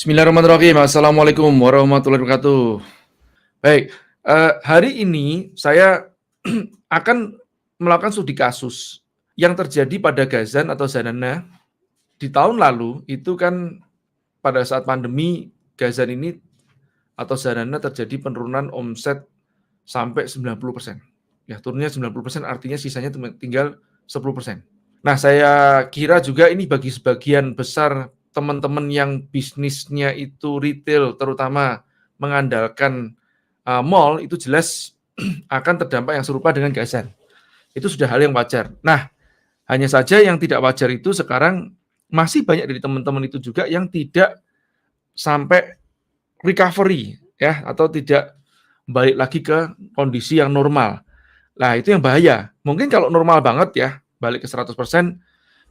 Bismillahirrahmanirrahim. Assalamualaikum warahmatullahi wabarakatuh. Baik, hari ini saya akan melakukan studi kasus yang terjadi pada Gazan atau Zanana di tahun lalu. Itu kan pada saat pandemi Gazan ini atau Zanana terjadi penurunan omset sampai 90%. Ya, turunnya 90% artinya sisanya tinggal 10%. Nah, saya kira juga ini bagi sebagian besar teman-teman yang bisnisnya itu retail, terutama mengandalkan mall, itu jelas akan terdampak yang serupa dengan Gazan. Itu sudah hal yang wajar. Nah, hanya saja yang tidak wajar itu sekarang masih banyak dari teman-teman itu juga yang tidak sampai recovery ya, atau tidak balik lagi ke kondisi yang normal. Nah, itu yang bahaya. Mungkin kalau normal banget ya, balik ke 100%,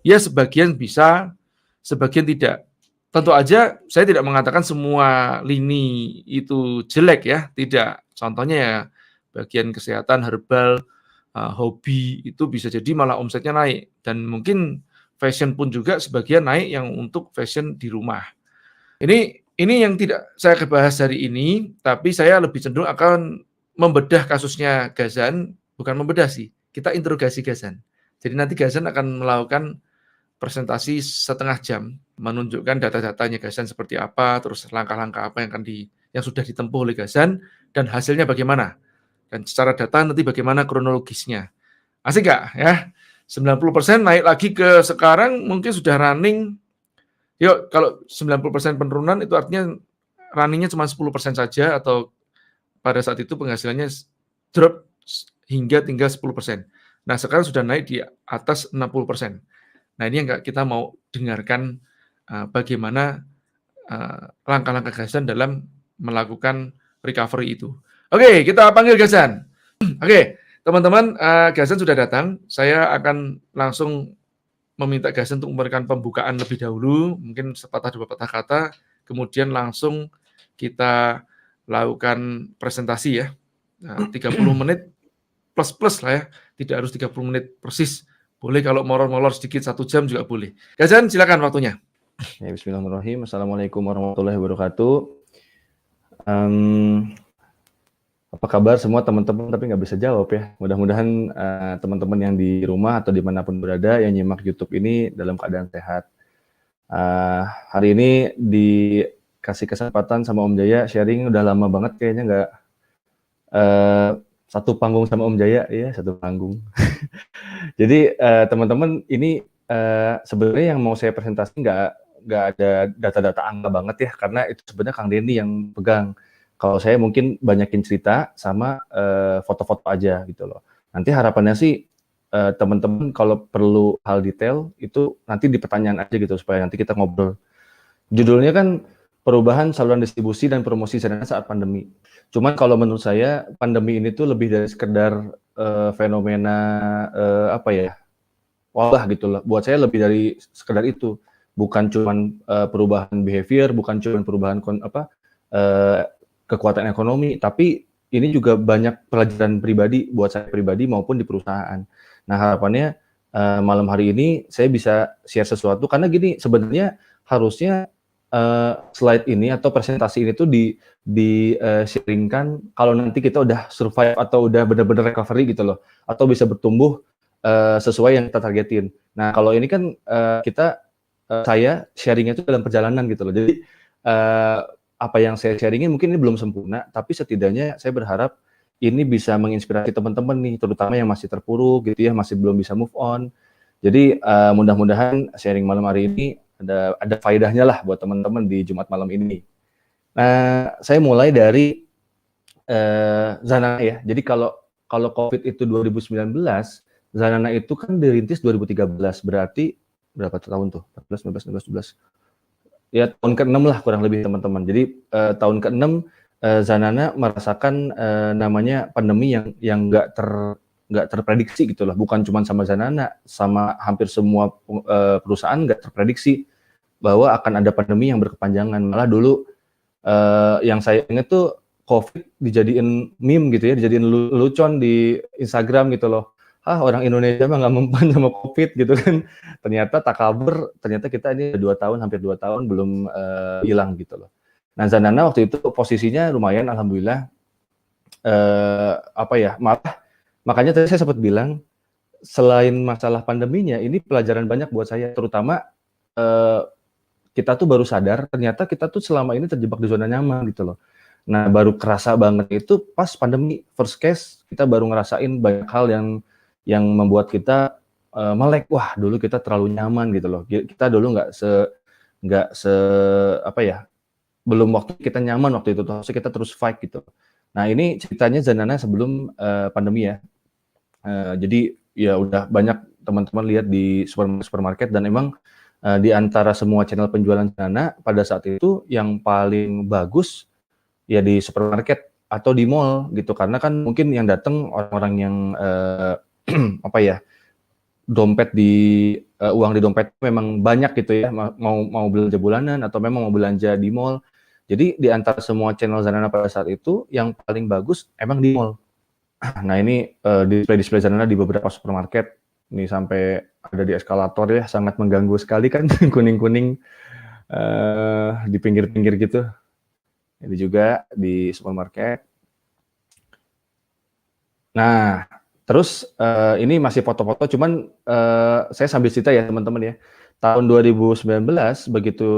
ya sebagian bisa, sebagian tidak. Tentu aja saya tidak mengatakan semua lini itu jelek ya, tidak. Contohnya ya bagian kesehatan, herbal, hobi itu bisa jadi malah omsetnya naik. Dan mungkin fashion pun juga sebagian naik yang untuk fashion di rumah. Ini yang tidak saya bahas hari ini, tapi saya lebih cenderung akan membedah kasusnya Gazan, bukan membedah sih, kita interogasi Gazan. Jadi nanti Gazan akan melakukan presentasi setengah jam, menunjukkan data-datanya Gazan seperti apa, terus langkah-langkah apa yang sudah ditempuh oleh Gazan, dan hasilnya bagaimana. Dan secara data nanti bagaimana kronologisnya. Asik nggak ya? 90% naik lagi ke sekarang mungkin sudah running. Yuk, kalau 90% penurunan itu artinya runningnya cuma 10% saja, atau pada saat itu penghasilannya drop hingga tinggal 10%. Nah, sekarang sudah naik di atas 60%. Nah, ini yang kita mau dengarkan bagaimana langkah-langkah Gazan dalam melakukan recovery itu. Oke, kita panggil Gazan. Oke, teman-teman, Gazan sudah datang. Saya akan langsung meminta Gazan untuk memberikan pembukaan lebih dahulu, mungkin sepatah dua patah kata, kemudian langsung kita lakukan presentasi ya. 30 menit plus lah ya, tidak harus 30 menit persis. Boleh kalau molor-molor sedikit 1 jam juga boleh. Gazan, silakan waktunya. Ya, bismillahirrahmanirrahim. Assalamualaikum warahmatullahi wabarakatuh. Apa kabar semua teman-teman, tapi nggak bisa jawab ya. Mudah-mudahan teman-teman yang di rumah atau dimanapun berada yang nyimak YouTube ini dalam keadaan sehat. Hari ini dikasih kesempatan sama Om Jaya sharing, udah lama banget kayaknya nggak satu panggung sama Om Jaya, ya satu panggung. Jadi teman-teman ini sebenarnya yang mau saya presentasi nggak ada data-data angka banget ya, karena itu sebenarnya Kang Denny yang pegang. Kalau saya mungkin banyakin cerita sama foto-foto aja gitu loh. Nanti harapannya sih teman-teman kalau perlu hal detail itu nanti di pertanyaan aja gitu, supaya nanti kita ngobrol. Judulnya kan perubahan saluran distribusi dan promosi Zanana saat pandemi. Cuman kalau menurut saya pandemi ini tuh lebih dari sekedar fenomena wabah gitu loh. Buat saya lebih dari sekedar itu. Bukan cuman perubahan behavior, bukan cuman perubahan kekuatan ekonomi, tapi ini juga banyak pelajaran pribadi buat saya pribadi maupun di perusahaan. Nah, harapannya malam hari ini saya bisa share sesuatu, karena gini, sebenarnya harusnya slide ini atau presentasi ini tuh di sharingkan kalau nanti kita udah survive atau udah benar-benar recovery gitu loh, atau bisa bertumbuh sesuai yang kita targetin. Nah, kalau ini kan saya sharingnya itu dalam perjalanan gitu loh. Jadi apa yang saya sharingin mungkin ini belum sempurna, tapi setidaknya saya berharap ini bisa menginspirasi teman-teman nih, terutama yang masih terpuruk gitu ya, masih belum bisa move on. Jadi mudah-mudahan sharing malam hari ini ada faedahnya lah buat teman-teman di Jumat malam ini. Nah, saya mulai dari Zanana ya. Jadi kalau COVID itu 2019, Zanana itu kan dirintis 2013, berarti berapa tahun tuh? 14, 15, 16, 17. Ya, tahun ke-6 lah kurang lebih teman-teman. Jadi tahun ke-6 Zanana merasakan namanya pandemi yang nggak terprediksi gitu loh. Bukan cuma sama Zanana, sama hampir semua perusahaan nggak terprediksi bahwa akan ada pandemi yang berkepanjangan. Malah dulu yang saya ingat tuh COVID dijadiin meme gitu ya, dijadiin lucuan di Instagram gitu loh. orang Indonesia mah nggak mempan sama COVID gitu kan. Ternyata tak kabar, ternyata kita ini 2 tahun, hampir 2 tahun belum hilang gitu loh. Nah, Zanana waktu itu posisinya lumayan alhamdulillah, apa ya, malah makanya tadi saya sempat bilang, selain masalah pandeminya, ini pelajaran banyak buat saya, terutama, eee, kita tuh baru sadar ternyata kita tuh selama ini terjebak di zona nyaman gitu loh. Nah, baru kerasa banget itu pas pandemi, first case kita baru ngerasain banyak hal yang membuat kita, melek, wah dulu kita terlalu nyaman gitu loh, kita dulu nggak se apa ya, belum waktu kita nyaman waktu itu tuh, harusnya kita terus fight gitu. Nah, ini ceritanya Zanana sebelum, pandemi ya. Jadi ya udah banyak teman-teman lihat di supermarket dan emang, di antara semua channel penjualan Zanana pada saat itu yang paling bagus ya di supermarket atau di mall gitu. Karena kan mungkin yang datang orang-orang yang, apa ya, uang di dompet memang banyak gitu ya, mau mau belanja bulanan atau memang mau belanja di mall. Jadi di antara semua channel Zanana pada saat itu yang paling bagus emang di mall. Nah ini, display-display Zanana di beberapa supermarket, ini sampai ada di eskalator ya, sangat mengganggu sekali kan kuning-kuning, di pinggir-pinggir gitu. Ini juga di supermarket. Nah, terus, ini masih foto-foto cuman, saya sambil cerita ya teman-teman ya. Tahun 2019 begitu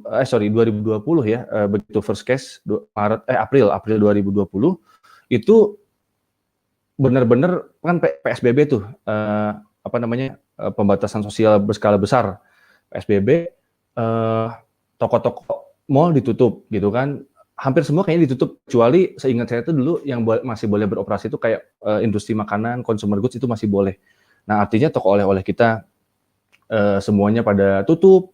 2020 ya, begitu first case April 2020, itu benar-benar kan PSBB tuh, apa namanya, pembatasan sosial berskala besar. PSBB, toko-toko mall ditutup gitu kan, hampir semua kayaknya ditutup, kecuali seingat saya tuh dulu yang masih boleh beroperasi itu kayak, industri makanan, consumer goods itu masih boleh. Nah, artinya toko oleh-oleh kita, semuanya pada tutup,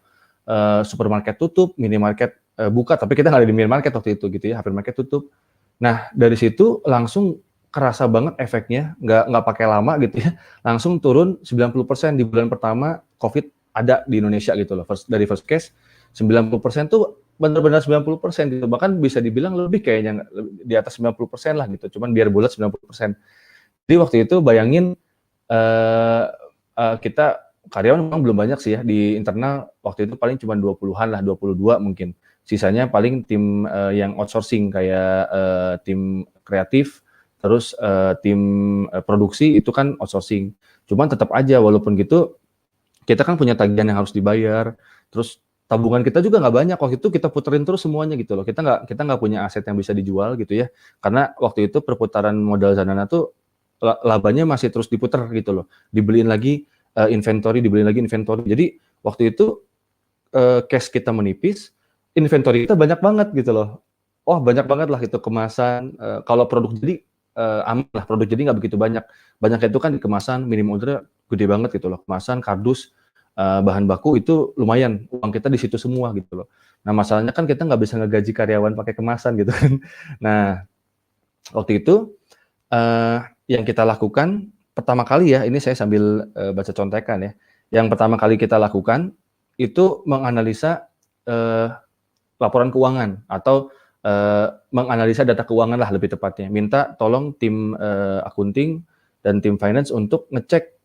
supermarket tutup, minimarket, buka, tapi kita nggak ada di minimarket waktu itu gitu ya, hypermarket tutup. Nah, dari situ langsung kerasa banget efeknya, nggak pakai lama gitu ya, langsung turun 90% di bulan pertama Covid ada di Indonesia gitu loh, dari first case 90% tuh benar-benar 90% gitu, bahkan bisa dibilang lebih kayaknya, di atas 90% lah gitu, cuman biar bulat 90%. Jadi waktu itu bayangin, eee eee, kita karyawan memang belum banyak sih ya, di internal waktu itu paling cuma 20-an lah, 22 mungkin. Sisanya paling tim, yang outsourcing kayak, tim kreatif, terus, tim, produksi itu kan outsourcing. Cuman tetap aja walaupun gitu, kita kan punya tagihan yang harus dibayar, terus tabungan kita juga nggak banyak, waktu itu kita puterin terus semuanya gitu loh, kita nggak punya aset yang bisa dijual gitu ya, karena waktu itu perputaran modal Zanana tuh labanya masih terus diputer gitu loh, dibeliin lagi, dibeliin lagi inventory. Jadi waktu itu, cash kita menipis, inventory kita banyak banget gitu loh. Wah banyak banget lah itu kemasan, kalau produk jadi, aman lah, produk jadi nggak begitu banyak. Banyaknya itu kan di kemasan, minimum order gede banget gitu loh, kemasan, kardus, bahan baku itu lumayan, uang kita di situ semua gitu loh. Nah masalahnya kan kita nggak bisa ngegaji karyawan pakai kemasan gitu kan. Nah waktu itu, yang kita lakukan pertama kali ya, ini saya sambil, baca contekan ya. Yang pertama kali kita lakukan, itu menganalisa, laporan keuangan atau, menganalisa data keuangan lah lebih tepatnya. Minta tolong tim, akunting dan tim finance untuk ngecek,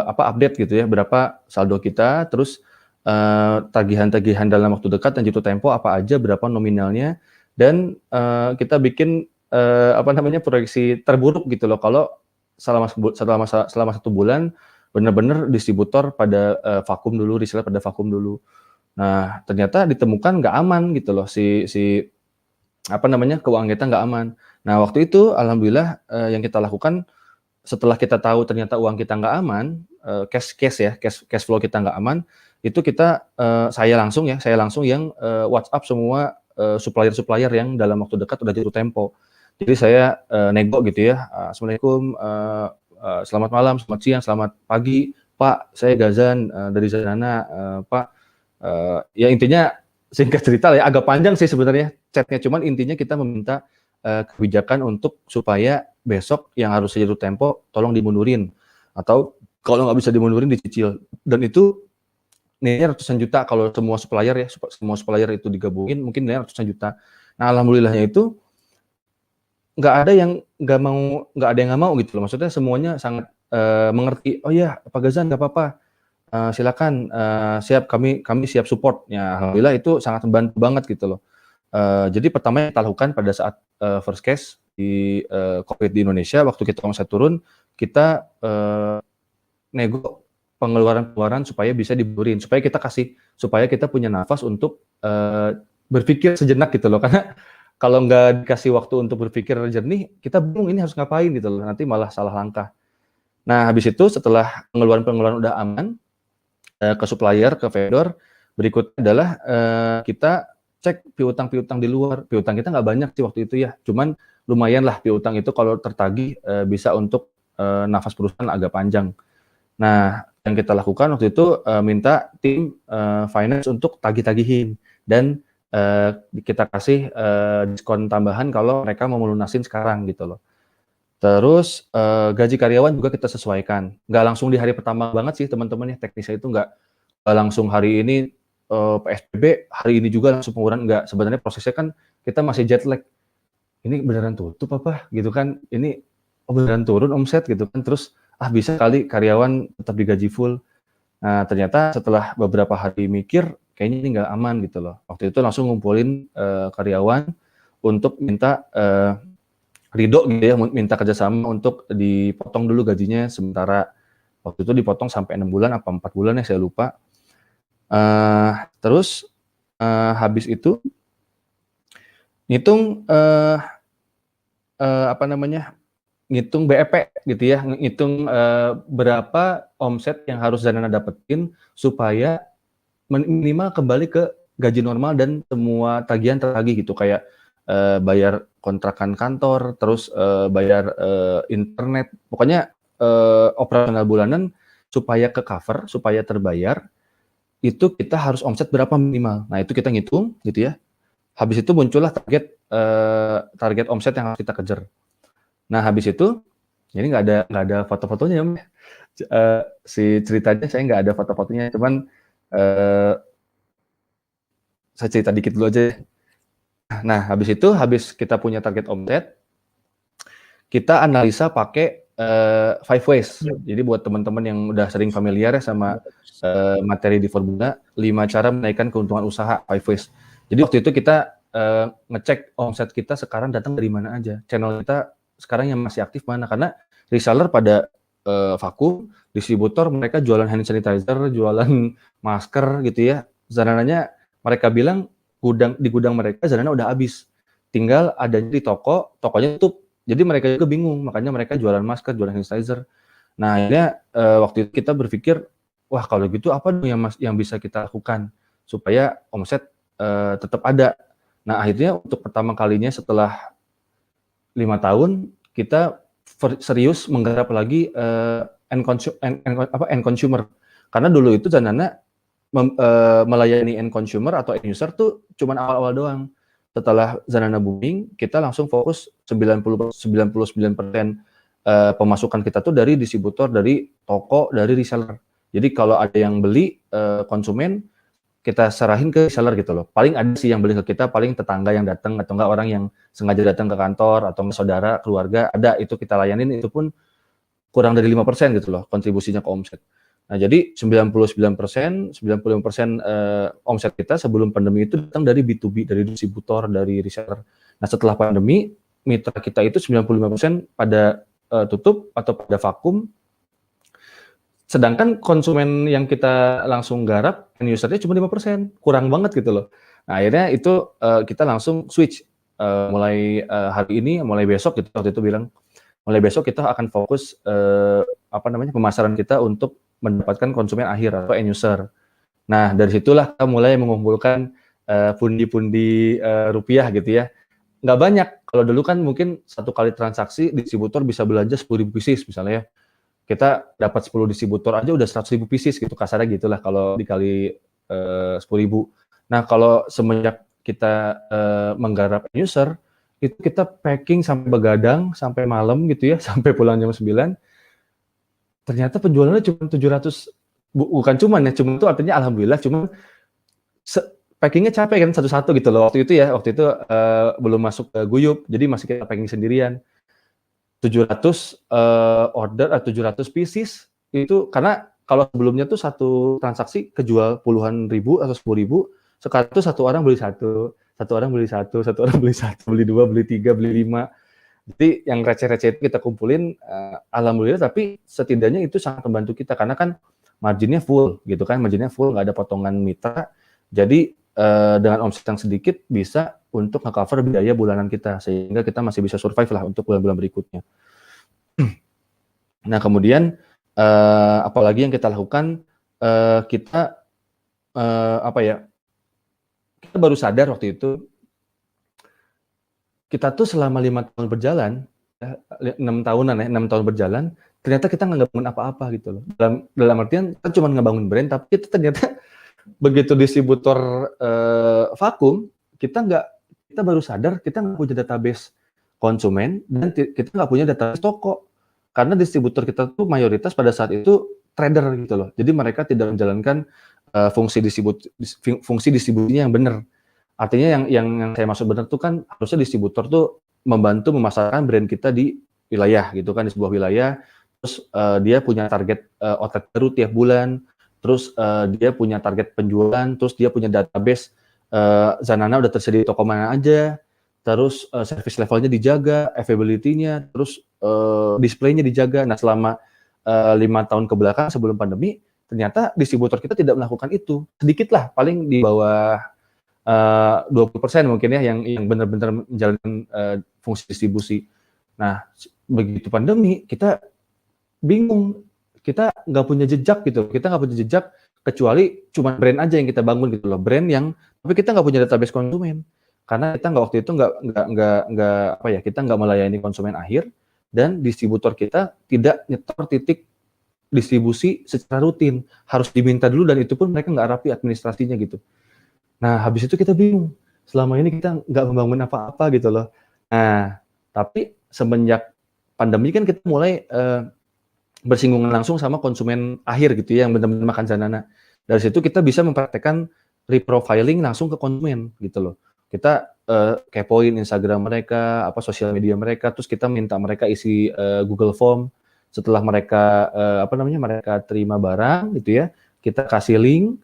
update gitu ya, berapa saldo kita, terus, tagihan-tagihan dalam waktu dekat dan jatuh tempo apa aja, berapa nominalnya, dan, kita bikin, apa namanya, proyeksi terburuk gitu loh, kalau selama 1 bulan benar-benar distributor pada, vakum dulu, reseller pada vakum dulu. Nah, ternyata ditemukan nggak aman gitu loh, si si apa namanya, keuangan kita nggak aman. Nah, waktu itu alhamdulillah, yang kita lakukan setelah kita tahu ternyata uang kita nggak aman, cash flow kita nggak aman, itu kita, saya langsung yang, WhatsApp semua, supplier-supplier yang dalam waktu dekat udah jatuh tempo. Jadi saya, nego gitu ya, "Assalamualaikum, selamat malam, selamat siang, selamat pagi, Pak, saya Gazan, dari Zanana, Pak." Ya intinya singkat cerita lah ya, agak panjang sih sebenarnya chat-nya, cuman intinya kita meminta, kebijakan untuk supaya besok yang harusnya jatuh tempo tolong dimundurin, atau kalau nggak bisa dimundurin dicicil. Dan itu nilainya ratusan juta kalau semua supplier ya, semua supplier itu digabungin mungkin nilainya ratusan juta. Nah alhamdulillahnya itu nggak ada yang nggak mau gitu loh, maksudnya semuanya sangat mengerti, "Oh ya, Pak Gazan nggak apa-apa, silakan, siap kami siap support." Ya alhamdulillah itu sangat membantu banget gitu loh. Jadi pertama yang kita lakukan pada saat, first case di, Covid di Indonesia waktu kita omset turun, kita, nego pengeluaran-pengeluaran supaya bisa diburin, supaya kita punya nafas untuk, berpikir sejenak gitu loh. Karena kalau nggak dikasih waktu untuk berpikir jernih, kita bingung ini harus ngapain gitu loh, nanti malah salah langkah. Nah habis itu setelah pengeluaran-pengeluaran udah aman, ke supplier, ke vendor, berikutnya adalah, kita cek piutang-piutang di luar. Piutang kita nggak banyak sih waktu itu ya, cuman lumayan lah piutang itu kalau tertagih, bisa untuk, nafas perusahaan agak panjang. Nah, yang kita lakukan waktu itu, minta tim, finance untuk tagih-tagihin dan, kita kasih, diskon tambahan kalau mereka mau melunasin sekarang gitu loh. Terus, gaji karyawan juga kita sesuaikan, nggak langsung di hari pertama banget sih teman-teman ya, teknisnya itu nggak langsung hari ini, PSBB, hari ini juga langsung pengurangan, nggak. Sebenarnya prosesnya kan kita masih jet lag, "Ini beneran tutup apa?" Gitu kan, "Ini, oh beneran turun omset?" Gitu kan, terus, "Ah bisa kali karyawan tetap digaji full." Nah ternyata setelah beberapa hari mikir, kayaknya ini nggak aman gitu loh. Waktu itu langsung ngumpulin, karyawan untuk minta, ridho gitu ya, minta kerjasama untuk dipotong dulu gajinya sementara. Waktu itu dipotong sampai 6 bulan apa 4 bulan ya, saya lupa. Terus, habis itu ngitung, apa namanya, ngitung BEP gitu ya, ngitung, berapa omset yang harus Zanana dapetin supaya minimal kembali ke gaji normal dan semua tagihan tertagih gitu, kayak, bayar kontrakan kantor, terus, bayar, internet, pokoknya, operasional bulanan supaya ke-cover, supaya terbayar, itu kita harus omset berapa minimal. Nah itu kita ngitung gitu ya, habis itu muncullah target omset yang harus kita kejar. Nah habis itu, jadi nggak ada foto-fotonya ya, Om, ya. Si ceritanya saya nggak ada foto-fotonya, cuman, eee, saya cerita dikit dulu aja. Nah habis itu, habis kita punya target omset, kita analisa pakai, 5 ways. Iya. Jadi buat teman-teman yang udah sering familiar ya sama, materi di Formula, 5 cara menaikkan keuntungan usaha, 5 ways. Jadi waktu itu kita, ngecek omset kita sekarang datang dari mana aja, channel kita sekarang yang masih aktif mana, karena reseller pada, vakum, distributor mereka jualan hand sanitizer, jualan masker gitu ya, Zanananya mereka bilang di gudang mereka Zanana udah habis, tinggal adanya di toko, tokonya tutup. Jadi mereka juga bingung, makanya mereka jualan masker, jualan hand sanitizer. Nah akhirnya, waktu itu kita berpikir, wah kalau gitu apa dong yang bisa kita lakukan supaya omset, tetap ada. Nah akhirnya untuk pertama kalinya setelah 5 tahun, kita serius menggarap lagi, end consumer. Karena dulu itu Zanana melayani end consumer atau end user tuh cuman awal-awal doang. Setelah Zanana booming, kita langsung fokus 99%, pemasukan kita tuh dari distributor, dari toko, dari reseller. Jadi kalau ada yang beli, konsumen, kita serahin ke reseller gitu loh. Paling ada sih yang beli ke kita, paling tetangga yang datang atau enggak orang yang sengaja datang ke kantor atau saudara, keluarga, ada itu kita layanin, itu pun kurang dari 5% gitu loh kontribusinya ke omset. Nah jadi 95%, omset kita sebelum pandemi itu datang dari B2B, dari distributor, dari reseller. Nah setelah pandemi, mitra kita itu 95% pada, tutup atau pada vakum, sedangkan konsumen yang kita langsung garap, end user-nya cuma 5%, kurang banget gitu loh. Nah akhirnya itu, kita langsung switch, mulai, hari ini, mulai besok gitu, waktu itu bilang, mulai besok kita akan fokus, pemasaran kita untuk mendapatkan konsumen akhir atau end user. Nah dari situlah kita mulai mengumpulkan, pundi-pundi, rupiah gitu ya. Nggak banyak, kalau dulu kan mungkin 1 kali transaksi distributor bisa belanja 10.000 pieces misalnya ya. Kita dapat 10 distributor aja udah 100.000 pieces gitu, kasarnya gitulah kalau dikali, 10.000. Nah kalau semenjak kita, menggarap end user, itu kita packing sampai begadang, sampai malam gitu ya, sampai pulang jam 9. Ternyata penjualannya cuma 700, bukan cuman ya, cuman itu artinya alhamdulillah, cuman packing-nya capek kan satu-satu gitu loh waktu itu ya, belum masuk ke guyup, jadi masih kita packing sendirian. 700 order 700 pieces itu karena kalau sebelumnya tuh satu transaksi kejual puluhan ribu atau 10.000, sekarang tuh satu orang beli satu orang beli satu orang beli satu, beli dua, beli tiga, beli lima. Jadi yang receh-receh itu kita kumpulin, alhamdulillah, tapi setidaknya itu sangat membantu kita karena kan marginnya full gitu kan, marginnya full, nggak ada potongan mitra. Jadi dengan omset yang sedikit bisa untuk nge-cover biaya bulanan kita sehingga kita masih bisa survive lah untuk bulan-bulan berikutnya. Nah kemudian apalagi yang kita lakukan, kita kita baru sadar waktu itu kita tuh selama 5 tahun berjalan, 6 tahunan ya, 6 tahun berjalan, ternyata kita nggak bangun apa-apa gitu loh. Dalam artian kita cuma ngebangun brand, tapi kita ternyata begitu distributor vakum, kita baru sadar kita nggak punya database konsumen dan kita nggak punya database toko. Karena distributor kita tuh mayoritas pada saat itu trader gitu loh. Jadi mereka tidak menjalankan fungsi distribusinya yang benar. Artinya yang saya maksud benar tuh kan harusnya distributor tuh membantu memasarkan brand kita di wilayah gitu kan, di sebuah wilayah. Terus dia punya target outlet baru tiap bulan. Terus dia punya target penjualan. Terus dia punya database Zanana udah tersedia di toko mana aja. Terus service levelnya dijaga, availability-nya, terus display-nya dijaga. Nah selama 5 tahun ke belakang sebelum pandemi, ternyata distributor kita tidak melakukan itu. Sedikit lah, paling di bawah 20% mungkin ya yang benar-benar menjalankan fungsi distribusi. Nah, begitu pandemi kita bingung, kita nggak punya jejak gitu, kita nggak punya jejak kecuali cuma brand aja yang kita bangun gitu loh, brand yang tapi kita nggak punya database konsumen karena kita nggak waktu itu kita nggak melayani konsumen akhir dan distributor kita tidak nyetor titik distribusi secara rutin, harus diminta dulu dan itu pun mereka nggak rapi administrasinya gitu. Nah, habis itu kita bingung. Selama ini kita nggak membangun apa-apa gitu loh. Nah, tapi semenjak pandemi kan kita mulai bersinggungan langsung sama konsumen akhir gitu ya, yang benar-benar makan Zanana. Dari situ kita bisa mempraktekkan reprofiling langsung ke konsumen gitu loh. Kita kepoin Instagram mereka, sosial media mereka, terus kita minta mereka isi Google Form. Setelah mereka mereka terima barang gitu ya, kita kasih link.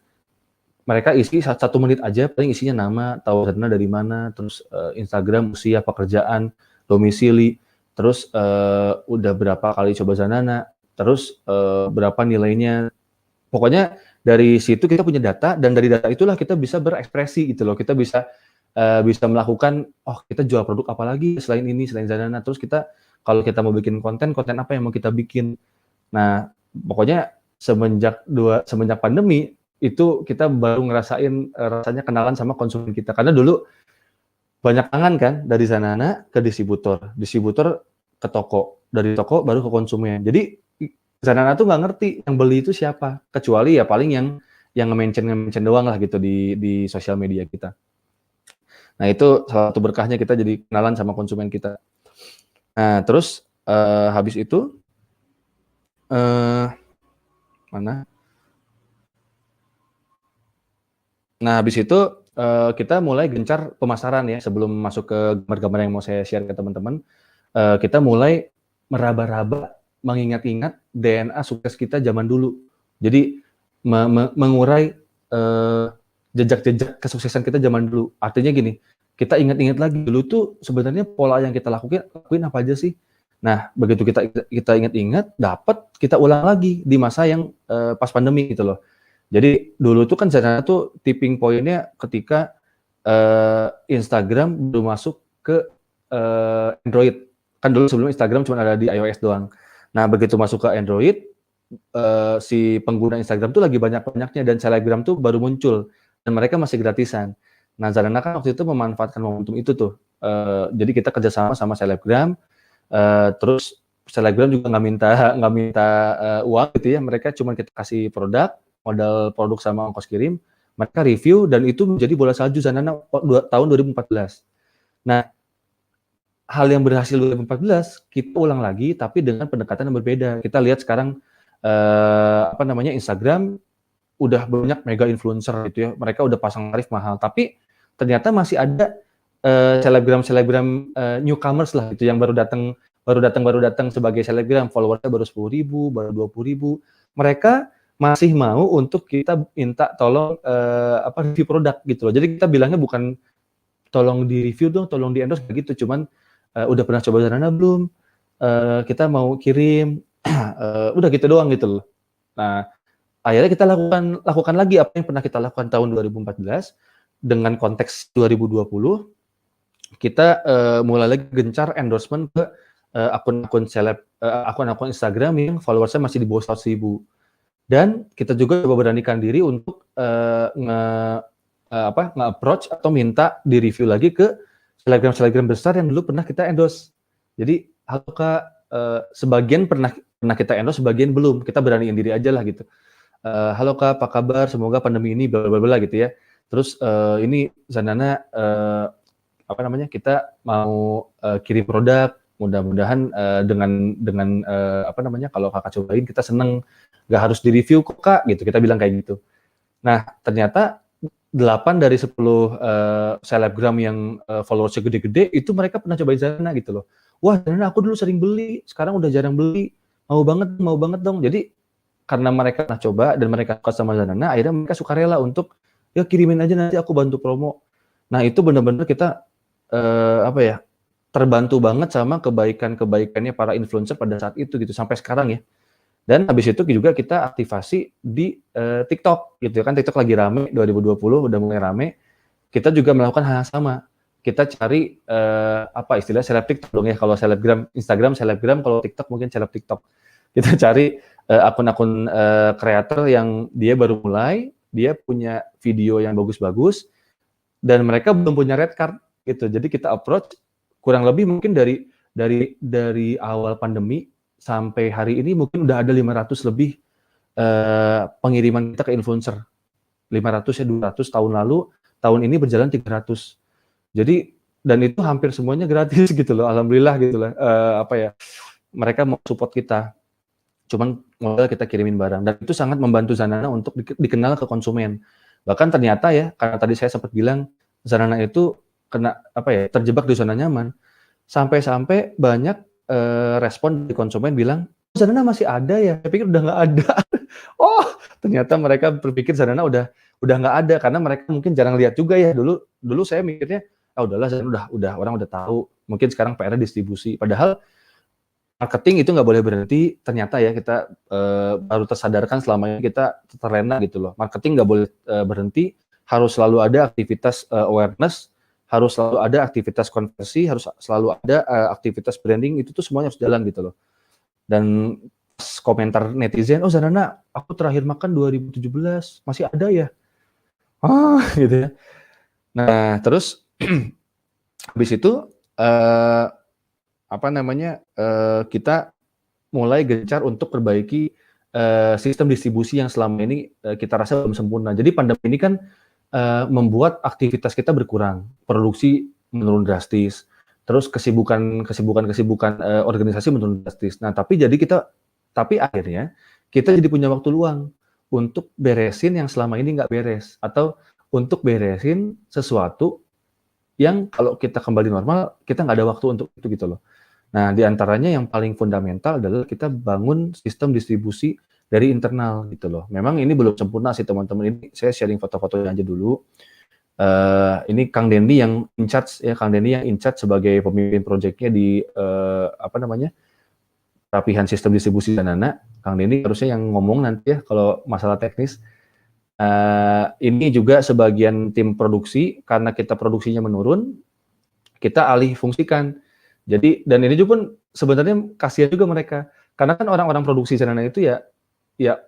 Mereka isi 1 menit aja, paling isinya nama, tahu Zanana dari mana, terus Instagram, usia, pekerjaan, domisili, terus udah berapa kali coba Zanana, terus berapa nilainya. Pokoknya dari situ kita punya data dan dari data itulah kita bisa berekspresi gitu loh. Kita bisa melakukan, kita jual produk apa lagi selain ini, selain Zanana. Terus kita kalau kita mau bikin konten apa yang mau kita bikin. Nah, pokoknya semenjak pandemi itu kita baru ngerasain rasanya kenalan sama konsumen kita. Karena dulu banyak tangan kan dari Zanana ke distributor ke toko, dari toko baru ke konsumen. Jadi Zanana tuh nggak ngerti yang beli itu siapa, kecuali ya paling yang nge-mention doang lah gitu di sosial media kita. Nah itu salah satu berkahnya kita jadi kenalan sama konsumen kita. Nah terus habis itu Nah, habis itu kita mulai gencar pemasaran ya. Sebelum masuk ke gambar-gambar yang mau saya share ke teman-teman, kita mulai meraba-raba, mengingat-ingat DNA sukses kita zaman dulu. Jadi mengurai jejak-jejak kesuksesan kita zaman dulu. Artinya gini, kita ingat-ingat lagi dulu tuh sebenarnya pola yang kita lakuin apa aja sih? Nah, begitu kita ingat-ingat, dapat kita ulang lagi di masa yang pas pandemi gitu loh. Jadi dulu tuh kan Zanana tuh tipping point-nya ketika Instagram belum masuk ke Android. Kan dulu sebelum Instagram cuma ada di iOS doang. Nah, begitu masuk ke Android, si pengguna Instagram tuh lagi banyak-banyaknya dan Telegram tuh baru muncul dan mereka masih gratisan. Nah, Zanana kan waktu itu memanfaatkan momentum itu tuh. Jadi kita kerjasama sama Telegram, terus Telegram juga nggak minta uang gitu ya. Mereka cuma kita kasih modal produk sama ongkos kirim, mereka review dan itu menjadi bola salju Zanana tahun 2014. Nah, hal yang berhasil 2014 kita ulang lagi tapi dengan pendekatan yang berbeda. Kita lihat sekarang Instagram udah banyak mega influencer gitu ya. Mereka udah pasang tarif mahal, tapi ternyata masih ada selebgram newcomers lah gitu yang baru datang baru datang sebagai selebgram, follower-nya baru 10.000, baru 20.000. Mereka masih mau untuk kita minta tolong review produk gitu loh. Jadi kita bilangnya bukan tolong di-review dong, tolong di-endorse kayak gitu, cuman udah pernah coba Zanana belum? Kita mau kirim, udah gitu doang gitu loh. Nah, akhirnya kita lakukan lagi apa yang pernah kita lakukan tahun 2014 dengan konteks 2020. Kita mulai lagi gencar endorsement ke akun-akun Instagram yang followersnya masih di bawah 100.000. Dan kita juga coba beranikan diri untuk nge-approach atau minta di-review lagi ke selebgram besar yang dulu pernah kita endorse. Jadi, halo Kak, sebagian pernah kita endorse, sebagian belum. Kita beraniin diri aja lah gitu. Halo Kak, apa kabar? Semoga pandemi ini bla bla bla gitu ya. Terus ini Zanana kita mau kirim produk, mudah-mudahan dengan kalau Kakak cobain kita seneng, nggak harus di-review kok Kak, gitu. Kita bilang kayak gitu. Nah, ternyata 8 dari 10 selebgram yang followersnya gede-gede itu mereka pernah cobain Zanana gitu loh. Wah, Zanana aku dulu sering beli, sekarang udah jarang beli. Mau banget dong. Jadi karena mereka pernah coba dan mereka suka sama Zanana, akhirnya mereka sukarela untuk ya kirimin aja nanti aku bantu promo. Nah, itu benar-benar kita terbantu banget sama kebaikannya para influencer pada saat itu gitu sampai sekarang ya. Dan habis itu juga kita aktivasi di TikTok gitu kan. TikTok lagi rame 2020 udah mulai rame. Kita juga melakukan hal yang sama. Kita cari istilahnya seleb TikTok dong ya. Kalau selebgram Instagram selebgram, kalau TikTok mungkin seleb TikTok. Kita cari akun-akun kreator yang dia baru mulai, dia punya video yang bagus-bagus dan mereka belum punya red card gitu. Jadi kita approach kurang lebih mungkin dari awal pandemi sampai hari ini mungkin udah ada 500 lebih pengiriman kita ke influencer. 500 ya 200 tahun lalu, tahun ini berjalan 300. Jadi dan itu hampir semuanya gratis gitu loh. Alhamdulillah gitu lah. Mereka mau support kita. Cuman modal kita kirimin barang dan itu sangat membantu Zanana untuk dikenal ke konsumen. Bahkan ternyata ya, karena tadi saya sempat bilang Zanana itu terjebak di zona nyaman. Sampai-sampai banyak respon dari konsumen bilang, Zanana masih ada ya? Saya pikir udah nggak ada. Oh, ternyata mereka berpikir Zanana udah nggak ada karena mereka mungkin jarang lihat juga ya. Dulu saya mikirnya, udahlah Zanana udah orang udah tahu. Mungkin sekarang PR-nya distribusi. Padahal marketing itu nggak boleh berhenti. Ternyata ya kita baru tersadarkan selama ini kita terlena gitu loh. Marketing nggak boleh berhenti. Harus selalu ada aktivitas awareness, harus selalu ada aktivitas konversi, harus selalu ada aktivitas branding, itu tuh semuanya harus jalan gitu loh. Dan komentar netizen, Zanana, aku terakhir makan 2017, masih ada ya? Gitu ya. Nah, terus habis itu kita mulai gencar untuk perbaiki sistem distribusi yang selama ini kita rasa belum sempurna. Jadi pandemi ini kan membuat aktivitas kita berkurang, produksi menurun drastis, terus kesibukan organisasi menurun drastis. Nah, tapi akhirnya kita jadi punya waktu luang untuk beresin yang selama ini nggak beres, atau untuk beresin sesuatu yang kalau kita kembali normal, kita nggak ada waktu untuk itu gitu loh. Nah, di antaranya yang paling fundamental adalah kita bangun sistem distribusi dari internal gitu loh. Memang ini belum sempurna sih teman-teman. Ini saya sharing foto-fotonya aja dulu. Ini Kang Dendi yang in charge sebagai pemimpin proyeknya di perapihan sistem distribusi Zanana. Kang Dendi harusnya yang ngomong nanti ya kalau masalah teknis. Ini juga sebagian tim produksi, karena kita produksinya menurun, kita alih fungsikan. Jadi, dan ini juga pun sebenarnya kasihan juga mereka. Karena kan orang-orang produksi Zanana itu ya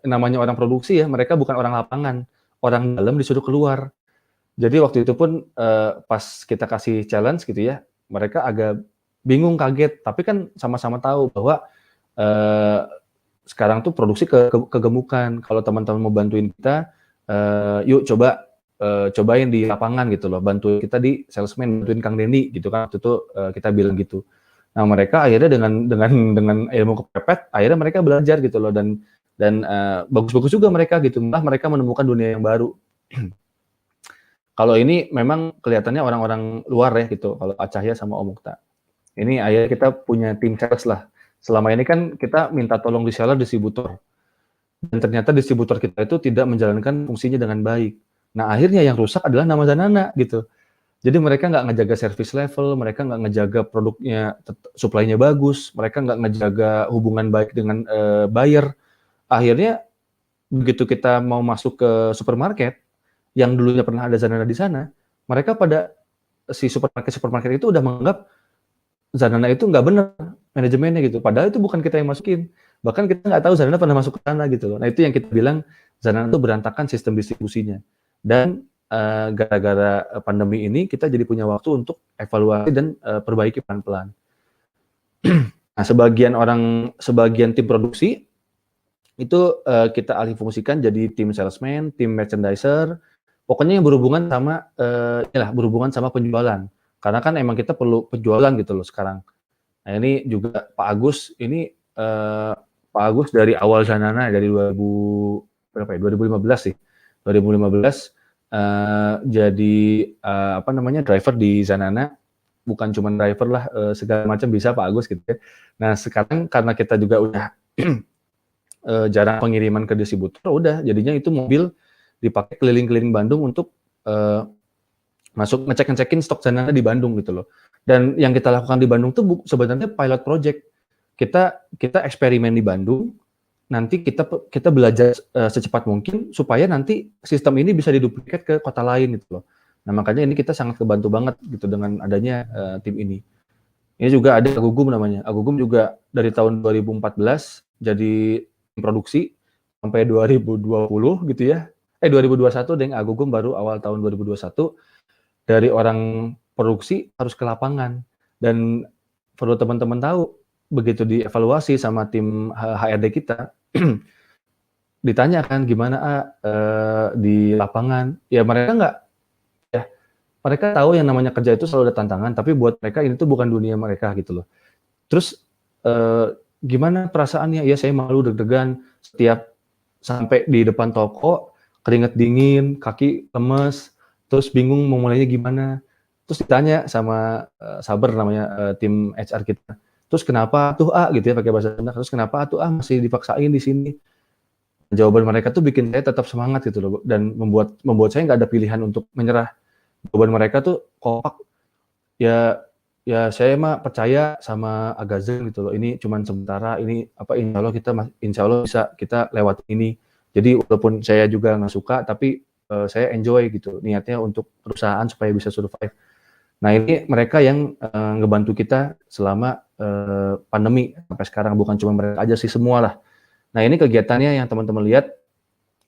namanya orang produksi ya, mereka bukan orang lapangan. Orang dalam disuruh keluar. Jadi waktu itu pun pas kita kasih challenge gitu ya, mereka agak bingung, kaget. Tapi kan sama-sama tahu bahwa sekarang tuh produksi kegemukan. Kalau teman-teman mau bantuin kita, yuk cobain di lapangan gitu loh, bantuin kita di salesman, bantuin Kang Dendi gitu kan. Waktu itu kita bilang gitu. Nah, mereka akhirnya dengan ilmu kepepet, akhirnya mereka belajar gitu loh, dan bagus-bagus juga mereka gitu, malah mereka menemukan dunia yang baru. Kalau ini memang kelihatannya orang-orang luar ya gitu, kalau Acahya sama Om Mukta. Ini akhirnya kita punya tim sales lah. Selama ini kan kita minta tolong reseller, distributor, dan ternyata distributor kita itu tidak menjalankan fungsinya dengan baik. Nah, akhirnya yang rusak adalah nama Zanana gitu. Jadi mereka nggak ngejaga service level, mereka nggak ngejaga produknya, supply-nya bagus, mereka nggak ngejaga hubungan baik dengan buyer. Akhirnya begitu kita mau masuk ke supermarket, yang dulunya pernah ada Zanana di sana, mereka pada si supermarket itu udah menganggap Zanana itu nggak benar manajemennya gitu. Padahal itu bukan kita yang masukin. Bahkan kita nggak tahu Zanana pernah masuk ke sana gitu loh. Nah itu yang kita bilang Zanana itu berantakan sistem distribusinya. Dan gara-gara pandemi ini kita jadi punya waktu untuk evaluasi dan perbaiki pelan-pelan. Nah sebagian tim produksi itu kita alih fungsikan jadi tim salesman, tim merchandiser, pokoknya yang berhubungan sama berhubungan sama penjualan. Karena kan emang kita perlu penjualan gitu loh sekarang. Nah ini juga Pak Agus ini Pak Agus dari awal Zanana dari 2015 sih. 2015 jadi driver di Zanana, bukan cuma driver lah, segala macam bisa Pak Agus gitu ya. Nah sekarang karena kita juga udah jarang pengiriman ke distributor, udah jadinya itu mobil dipakai keliling-keliling Bandung untuk masuk ngecekin stok Zanana di Bandung gitu loh. Dan yang kita lakukan di Bandung tuh sebenarnya pilot project. Kita eksperimen di Bandung, nanti kita belajar secepat mungkin supaya nanti sistem ini bisa diduplikat ke kota lain gitu loh. Nah makanya ini kita sangat kebantu banget gitu dengan adanya tim ini. Ini juga ada Agugum namanya. Agugum juga dari tahun 2014 jadi produksi sampai 2020 gitu ya. 2021 deh, Agugum baru awal tahun 2021. Dari orang produksi harus ke lapangan. Dan perlu teman-teman tahu, begitu dievaluasi sama tim HRD kita, ditanya kan gimana di lapangan. Ya mereka tahu yang namanya kerja itu selalu ada tantangan, tapi buat mereka ini tuh bukan dunia mereka gitu loh. Terus gimana perasaannya? Ya saya malu deg-degan setiap sampai di depan toko, keringat dingin, kaki lemes, terus bingung mau mulainya gimana. Terus ditanya sama Saber namanya tim HR kita. Terus kenapa tuh gitu ya pakai bahasa Sunda. Terus kenapa tuh masih dipaksain di sini? Jawaban mereka tuh bikin saya tetap semangat gitu loh, dan membuat saya nggak ada pilihan untuk menyerah. Jawaban mereka tuh kompak. Ya saya mah percaya sama Agazen gitu loh. Ini cuman sementara, ini insya Allah bisa kita lewat ini. Jadi walaupun saya juga nggak suka, tapi saya enjoy gitu. Niatnya untuk perusahaan supaya bisa survive. Nah ini mereka yang ngebantu kita selama pandemi sampai sekarang, bukan cuma mereka aja sih, semua lah. Nah ini kegiatannya yang teman-teman lihat.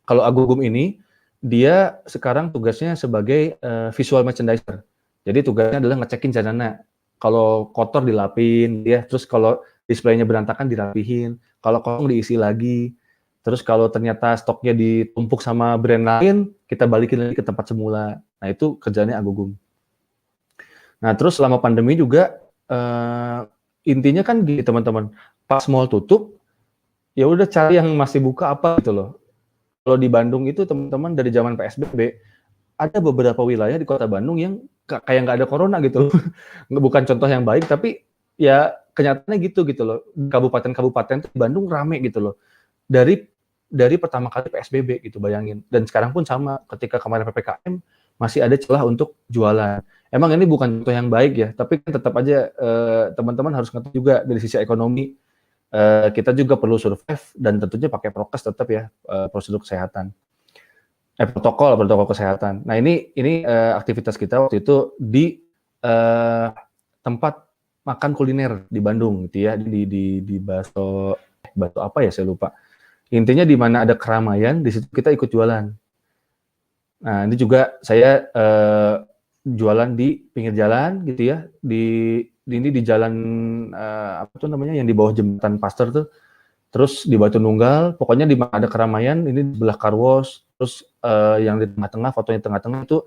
Kalau Agugum ini, dia sekarang tugasnya sebagai visual merchandiser. Jadi tugasnya adalah ngecekin Zanana. Kalau kotor dilapin, ya. Terus kalau displaynya berantakan dirapihin. Kalau kosong diisi lagi. Terus kalau ternyata stoknya ditumpuk sama brand lain, kita balikin lagi ke tempat semula. Nah itu kerjanya Agugum. Nah terus selama pandemi juga intinya kan gini teman-teman. Pas mall tutup, ya udah cari yang masih buka apa gitu loh. Kalau di Bandung itu teman-teman dari zaman PSBB, ada beberapa wilayah di kota Bandung yang kayak nggak ada corona gitu loh. Bukan contoh yang baik, tapi ya kenyataannya gitu loh. Kabupaten-kabupaten di Bandung rame gitu loh. Dari pertama kali PSBB gitu, bayangin. Dan sekarang pun sama, ketika kemarin PPKM, masih ada celah untuk jualan. Emang ini bukan contoh yang baik ya, tapi kan tetap aja teman-teman harus ngerti juga dari sisi ekonomi. Kita juga perlu survive dan tentunya pakai prokes tetap ya, prosedur kesehatan. Protokol kesehatan. Nah ini aktivitas kita waktu itu di tempat makan kuliner di Bandung gitu ya, di Baso apa ya saya lupa. Intinya di mana ada keramaian, di situ kita ikut jualan. Nah ini juga saya jualan di pinggir jalan gitu ya, di jalan apa tuh namanya yang di bawah jembatan Pasteur tuh, terus di Batu Nunggal, pokoknya di mana ada keramaian, ini di sebelah Car Wash, terus yang di tengah-tengah, fotonya tengah-tengah itu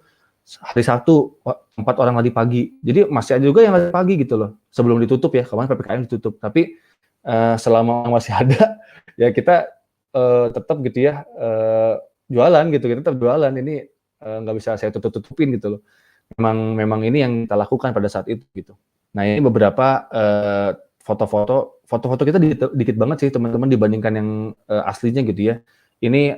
hari Sabtu, 4 orang lagi pagi. Jadi masih ada juga yang lagi pagi gitu loh, sebelum ditutup ya, kemarin PPKM ditutup. Tapi selama masih ada, ya kita tetap gitu ya, jualan gitu, kita tetap jualan. Ini nggak bisa saya tutup-tutupin gitu loh. Memang ini yang kita lakukan pada saat itu gitu. Nah, ini beberapa foto-foto kita dikit banget sih teman-teman dibandingkan yang aslinya gitu ya. Ini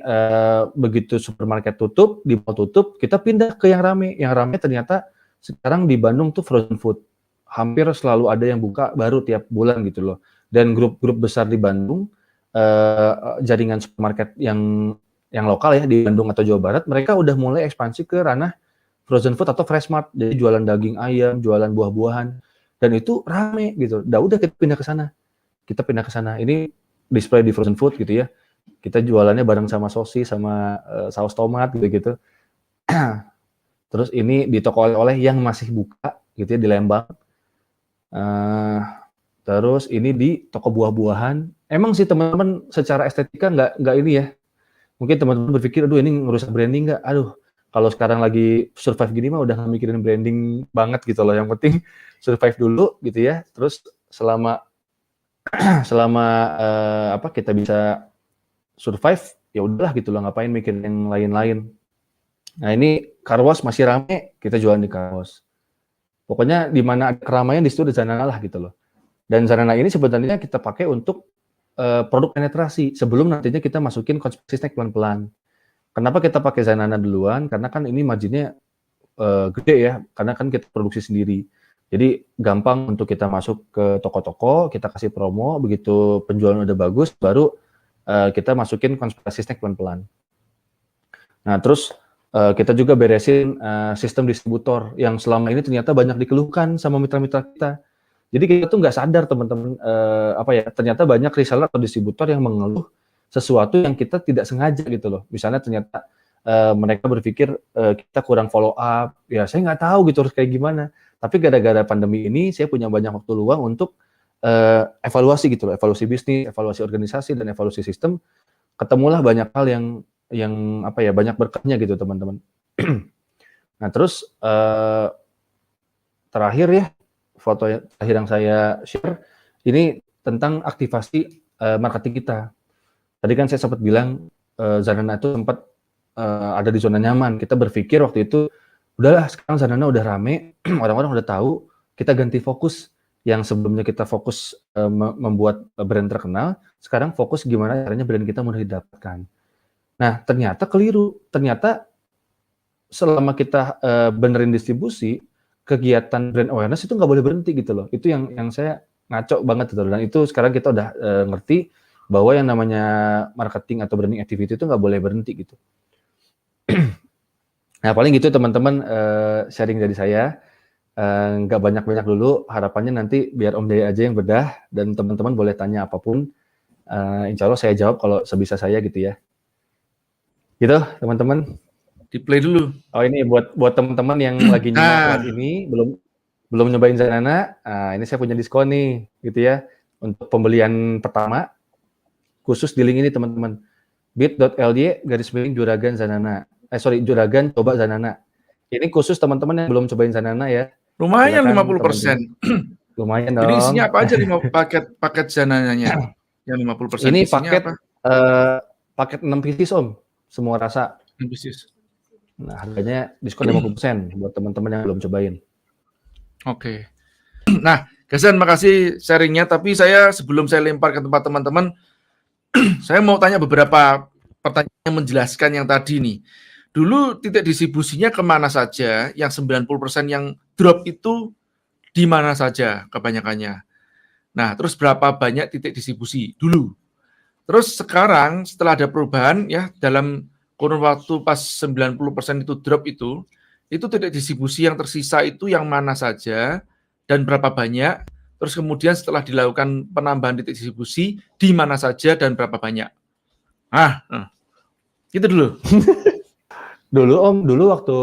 begitu supermarket tutup, di mall tutup, kita pindah ke yang rame. Yang rame ternyata sekarang di Bandung tuh frozen food. Hampir selalu ada yang buka baru tiap bulan gitu loh. Dan grup-grup besar di Bandung, jaringan supermarket yang lokal ya di Bandung atau Jawa Barat, mereka udah mulai ekspansi ke ranah frozen food atau fresh mart. Jadi jualan daging ayam, jualan buah-buahan. Dan itu rame gitu. Udah kita pindah ke sana. Ini display di frozen food gitu ya. Kita jualannya bareng sama sosis, sama saus tomat gitu-gitu. Terus ini di toko oleh-oleh yang masih buka gitu ya di Lembang. Terus ini di toko buah-buahan. Emang sih teman-teman secara estetika nggak ini ya. Mungkin teman-teman berpikir, aduh ini ngerusak branding nggak? Aduh, kalau sekarang lagi survive gini mah udah nggak mikirin branding banget gitu loh. Yang penting survive dulu gitu ya. Terus selama kita bisa survive, ya udahlah gitu loh, ngapain mikirin yang lain-lain. Nah ini car wash masih rame, kita jualan di car wash. Pokoknya di mana ada keramaian di situ ada Zanana lah gitu loh. Dan Zanana ini sebenarnya kita pakai untuk produk penetrasi sebelum nantinya kita masukin konsumsi snack pelan-pelan. Kenapa kita pakai Zanana duluan? Karena kan ini marginnya gede ya, karena kan kita produksi sendiri. Jadi gampang untuk kita masuk ke toko-toko, kita kasih promo, begitu penjualan udah bagus, baru kita masukin konsumsi snack pelan-pelan. Nah terus kita juga beresin sistem distributor yang selama ini ternyata banyak dikeluhkan sama mitra-mitra kita. Jadi kita tuh nggak sadar teman-teman ternyata banyak reseller atau distributor yang mengeluh sesuatu yang kita tidak sengaja gitu loh. Misalnya ternyata mereka berpikir kita kurang follow up, ya saya nggak tahu gitu harus kayak gimana. Tapi gara-gara pandemi ini saya punya banyak waktu luang untuk evaluasi gitu loh, evaluasi bisnis, evaluasi organisasi dan evaluasi sistem. Ketemulah banyak hal yang banyak berkahnya gitu teman-teman. Nah terus terakhir ya, foto terakhir yang saya share ini tentang aktivasi marketing kita. Tadi kan saya sempat bilang Zanana itu sempat ada di zona nyaman. Kita berpikir waktu itu udahlah sekarang Zanana udah rame, orang-orang udah tahu, kita ganti fokus. Yang sebelumnya kita fokus membuat brand terkenal, sekarang fokus gimana caranya brand kita mudah didapatkan. Nah ternyata keliru. Ternyata selama kita benerin distribusi, kegiatan brand awareness itu nggak boleh berhenti gitu loh. Itu yang saya ngaco banget gitu. Dan itu sekarang kita udah ngerti bahwa yang namanya marketing atau branding activity itu nggak boleh berhenti gitu. Nah paling gitu teman-teman sharing dari saya. Nggak banyak-banyak dulu. Harapannya nanti biar Om Jaya aja yang bedah dan teman-teman boleh tanya apapun. Insya Allah saya jawab kalau sebisa saya gitu ya. Gitu teman-teman. Di play dulu. Oh ini buat teman-teman yang lagi nyimak live ini belum nyobain Zanana, ini saya punya diskon nih gitu ya untuk pembelian pertama khusus di link ini teman-teman bit.ly/juragan Zanana. Juragan coba Zanana. Ini khusus teman-teman yang belum cobain Zanana ya. Lumayan Silakan, 50%. Lumayan dong. Ini isinya apa aja paket Zanananya? Yang 50% ini isinya paket apa? Paket 6 pieces Om, semua rasa. 6 pieces. Nah, harganya diskon 50% buat teman-teman yang belum cobain. Oke. Nah, Gazan, makasih sharingnya. Tapi sebelum saya lempar ke tempat teman-teman, saya mau tanya beberapa pertanyaan yang menjelaskan yang tadi nih. Dulu titik distribusinya kemana saja? Yang 90% yang drop itu di mana saja kebanyakannya? Nah, terus berapa banyak titik distribusi dulu? Terus sekarang setelah ada perubahan ya dalam kurun waktu pas 90% itu drop itu titik distribusi yang tersisa itu yang mana saja dan berapa banyak, terus kemudian setelah dilakukan penambahan titik distribusi di mana saja dan berapa banyak. Gitu dulu. Dulu waktu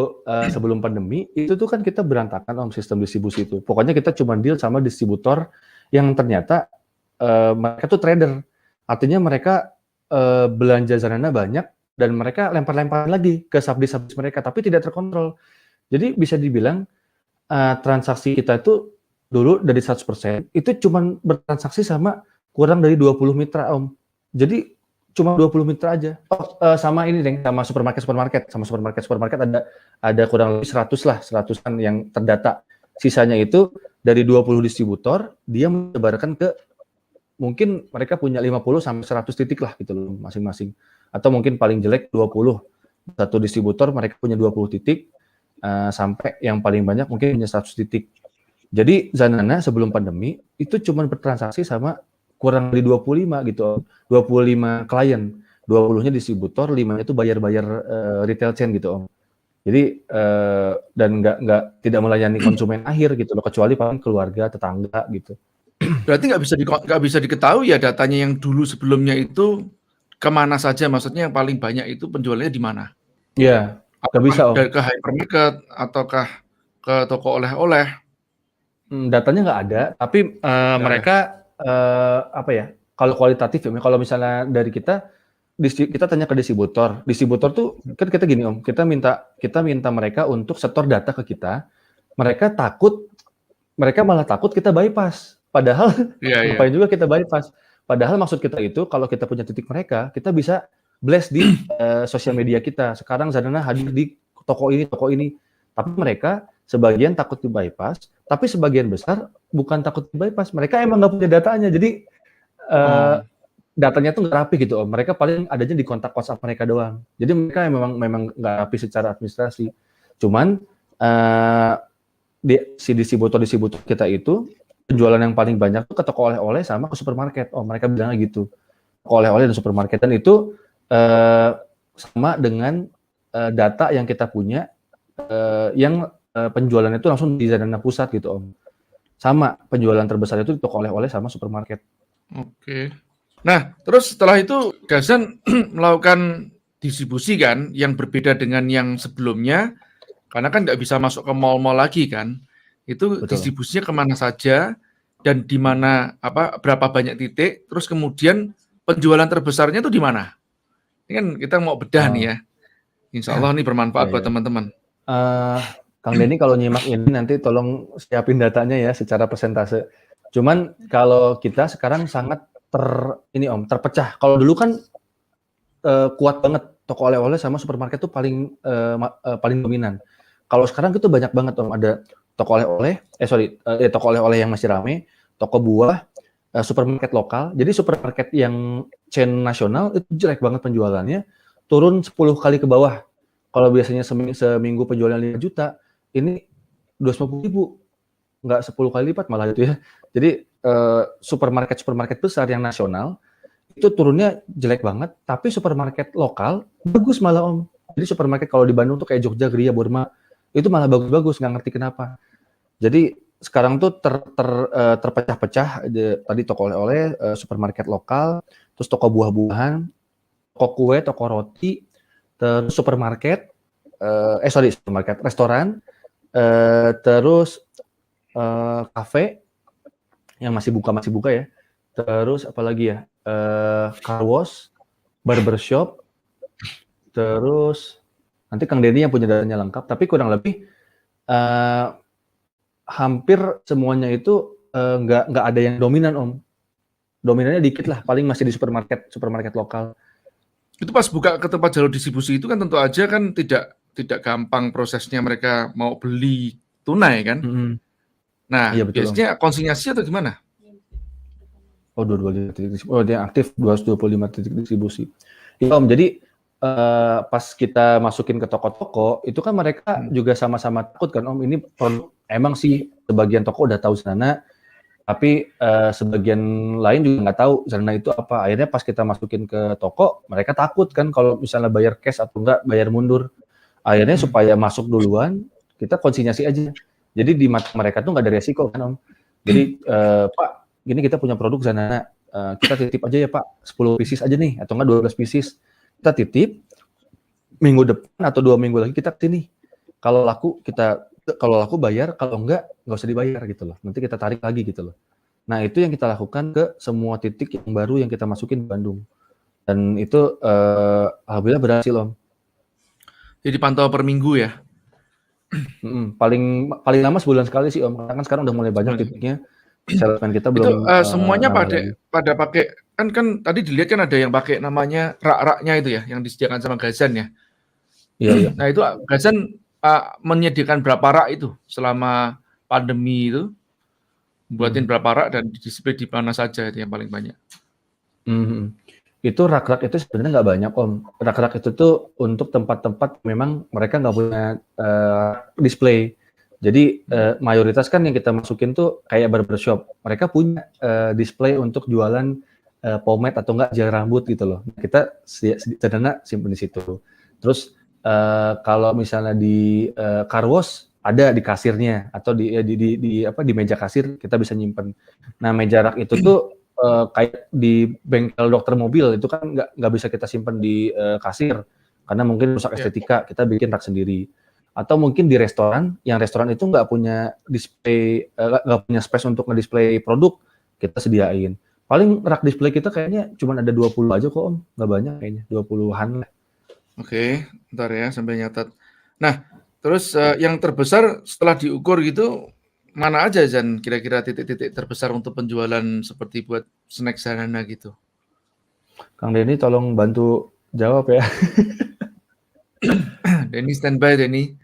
sebelum pandemi itu tuh kan kita berantakan sistem distribusi itu. Pokoknya kita cuma deal sama distributor yang ternyata mereka tuh trader. Artinya mereka belanja Zanana banyak dan mereka lempar-lempar lagi ke subdis mereka, tapi tidak terkontrol. Jadi bisa dibilang transaksi kita itu dulu dari 100% itu cuma bertransaksi sama kurang dari 20 mitra Om. Jadi cuma 20 mitra aja. Sama ini Deng, sama supermarket ada kurang lebih 100-an yang terdata Sisanya itu dari 20 distributor, dia menyebarkan ke mungkin mereka punya 50 sampai 100 titik lah gitu loh masing-masing. Atau mungkin paling jelek 20. Satu distributor mereka punya 20 titik, sampai yang paling banyak mungkin punya 100 titik. Jadi Zanana sebelum pandemi itu cuma bertransaksi sama kurang dari 25 gitu, 25 klien. 20-nya distributor, 5-nya itu bayar-bayar retail chain gitu Om. Jadi dan nggak tidak melayani konsumen akhir gitu loh, kecuali paling keluarga, tetangga gitu. Berarti nggak bisa diketahui ya datanya yang dulu sebelumnya itu kemana saja, maksudnya yang paling banyak itu penjualannya di mana? Iya, nggak Apakah bisa Om. ke hypermarket ataukah ke toko oleh-oleh? Datanya nggak ada, tapi Nggak ada. mereka apa ya? Kalau kualitatif ya, kalau misalnya dari kita tanya ke distributor. Distributor tuh kan kita gini Om, kita minta mereka untuk setor data ke kita. Mereka malah takut kita bypass. Padahal Iya, iya. ngapain juga kita bypass. Padahal maksud kita itu kalau kita punya titik mereka, kita bisa blast di sosial media kita. Sekarang Zanana hadir di toko ini. Tapi mereka sebagian takut di bypass, tapi sebagian besar bukan takut di bypass. Mereka emang nggak punya datanya. Jadi datanya tuh nggak rapi gitu Om. Mereka paling adanya di kontak WhatsApp mereka doang. Jadi mereka memang nggak rapi secara administrasi. Cuman si distributor kita itu penjualan yang paling banyak tuh ke toko oleh-oleh sama ke supermarket. Oh, mereka bilangnya gitu. Toko oleh-oleh dan supermarket, dan itu sama dengan data yang kita punya yang penjualannya itu langsung di Zanana pusat gitu Om. Sama, penjualan terbesar itu di toko oleh-oleh sama supermarket. Oke. Nah, terus setelah itu Gazan melakukan distribusi kan yang berbeda dengan yang sebelumnya, karena kan nggak bisa masuk ke mall-mall lagi kan. Itu Betul. distribusinya kemana saja dan di mana berapa banyak titik, terus kemudian penjualan terbesarnya itu di mana? Ini kan kita mau bedah nih ya. Insya Allah ini bermanfaat buat teman-teman. Kang Denny kalau nyimak ini nanti tolong siapin datanya ya secara persentase. Cuman kalau kita sekarang sangat terpecah. Kalau dulu kan kuat banget toko oleh-oleh sama supermarket tuh paling dominan. Kalau sekarang itu banyak banget Om, ada toko oleh-oleh, toko oleh-oleh yang masih rame, toko buah, supermarket lokal. Jadi supermarket yang chain nasional itu jelek banget penjualannya, turun 10 kali ke bawah. Kalau biasanya seminggu penjualannya 5 juta, ini 250.000, nggak 10 kali lipat malah itu ya. Jadi supermarket besar yang nasional itu turunnya jelek banget, tapi supermarket lokal bagus malah Om. Jadi supermarket kalau di Bandung tuh kayak Jogja, Gria, Burma, itu malah bagus-bagus, nggak ngerti kenapa. Jadi sekarang tuh terpecah-pecah, tadi toko oleh-oleh, supermarket lokal, terus toko buah-buahan, toko kue, toko roti, terus supermarket, restoran, terus kafe yang masih buka ya. Terus apalagi ya? Car wash, barbershop, terus nanti Kang Denny yang punya datanya lengkap, tapi kurang lebih hampir semuanya itu nggak ada yang dominan Om. Dominannya dikit lah, paling masih di supermarket lokal. Itu pas buka ke tempat jalur distribusi itu kan tentu aja kan tidak gampang prosesnya, mereka mau beli tunai kan. Nah, Iya, betul, biasanya konsinyasi atau gimana? Oh, 25 titik distribusi. Oh, dia aktif 225 titik distribusi. Iya Om, jadi pas kita masukin ke toko-toko, itu kan mereka juga sama-sama takut kan Om, ini emang sih sebagian toko udah tahu Zanana, tapi sebagian lain juga nggak tahu Zanana itu apa. Akhirnya pas kita masukin ke toko, mereka takut kan kalau misalnya bayar cash atau enggak bayar mundur. Akhirnya supaya masuk duluan, kita konsinyasi aja. Jadi di mata mereka tuh nggak ada resiko kan Om. Jadi Pak, gini kita punya produk Zanana, kita titip aja ya Pak, 10 pieces aja nih, atau enggak 12 pieces. Kita titip, minggu depan atau 2 minggu lagi kita kesini. Kalau laku bayar, kalau enggak usah dibayar gitu loh. Nanti kita tarik lagi gitu loh. Nah itu yang kita lakukan ke semua titik yang baru yang kita masukin di Bandung. Dan itu alhamdulillah berhasil Om. Jadi pantau per minggu ya? Paling lama sebulan sekali sih Om. Karena kan sekarang udah mulai banyak titiknya. Salesman kita belum itu semuanya pada pakai kan tadi dilihat kan ada yang pakai namanya rak-raknya itu ya, yang disediakan sama Gazan ya. Iya. Nah itu Gazan menyediakan berapa rak itu selama pandemi itu, buatin berapa rak dan display di mana saja itu yang paling banyak. Itu rak-rak itu sebenarnya nggak banyak Om. Rak-rak itu tuh untuk tempat-tempat memang mereka nggak punya display. Jadi mayoritas kan yang kita masukin tuh kayak barbershop. Mereka punya display untuk jualan pomade atau enggak gel rambut gitu loh. Kita sederhana simpen di situ. Terus kalau misalnya di car wash ada di kasirnya atau di meja kasir kita bisa nyimpen. Nah meja rak itu tuh kayak di bengkel dokter mobil itu kan nggak bisa kita simpan di kasir karena mungkin rusak estetika, kita bikin rak sendiri. Atau mungkin di restoran, yang restoran itu nggak punya display, nggak punya space untuk nge-display produk, kita sediain. Paling rak display kita kayaknya cuma ada 20 aja kok Om, nggak banyak kayaknya, 20-an lah. Oke, bentar ya sambil nyatat. Nah, terus yang terbesar setelah diukur gitu, mana aja Zan kira-kira titik-titik terbesar untuk penjualan seperti buat snack sederhana gitu? Kang Denny tolong bantu jawab ya. Denny standby Denny.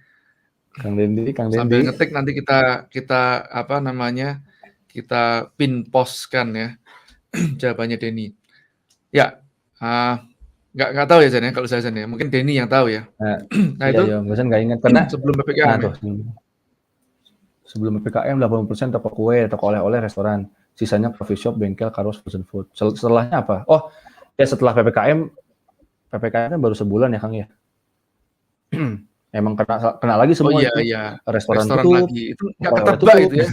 Kang Denny. Sambil ngetik nanti kita apa namanya, kita pin postkan ya jawabannya Denny. Ya, nggak tahu ya Zan ya kalau saya Zan ya, mungkin Denny yang tahu ya. Nah iya, itu barusan nggak ingat karena sebelum PPKM. Nah, sebelum PPKM 80% toko kue, toko oleh-oleh, restoran. Sisanya coffee shop, bengkel, car wash, frozen food. Setelahnya apa? Oh, ya setelah PPKM kan baru sebulan ya Kang ya. Emang kena lagi semua. Oh iya, itu. iya. Restoran tutup, lagi. Itu nggak ketebak itu ya.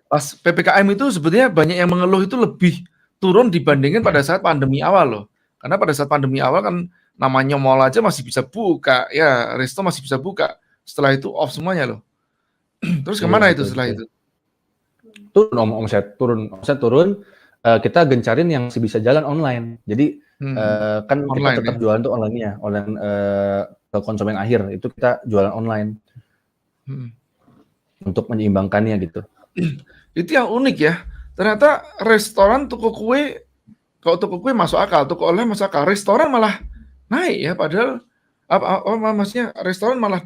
Pas PPKM itu sebetulnya banyak yang mengeluh itu lebih turun dibandingkan pada saat pandemi awal loh. Karena pada saat pandemi awal kan namanya mall aja masih bisa buka, ya resto masih bisa buka. Setelah itu off semuanya loh. Terus kemana itu setelah itu? Turun omset turun. Kita gencarin yang masih bisa jalan online. Jadi kan online, kita tetap jualan tuh online-nya, online ke konsumen akhir itu kita jualan online untuk menyeimbangkannya gitu. Itu yang unik ya. Ternyata restoran, toko kue, kalau toko kue masuk akal, toko oleh masuk akal, restoran malah naik ya. Padahal maksudnya restoran malah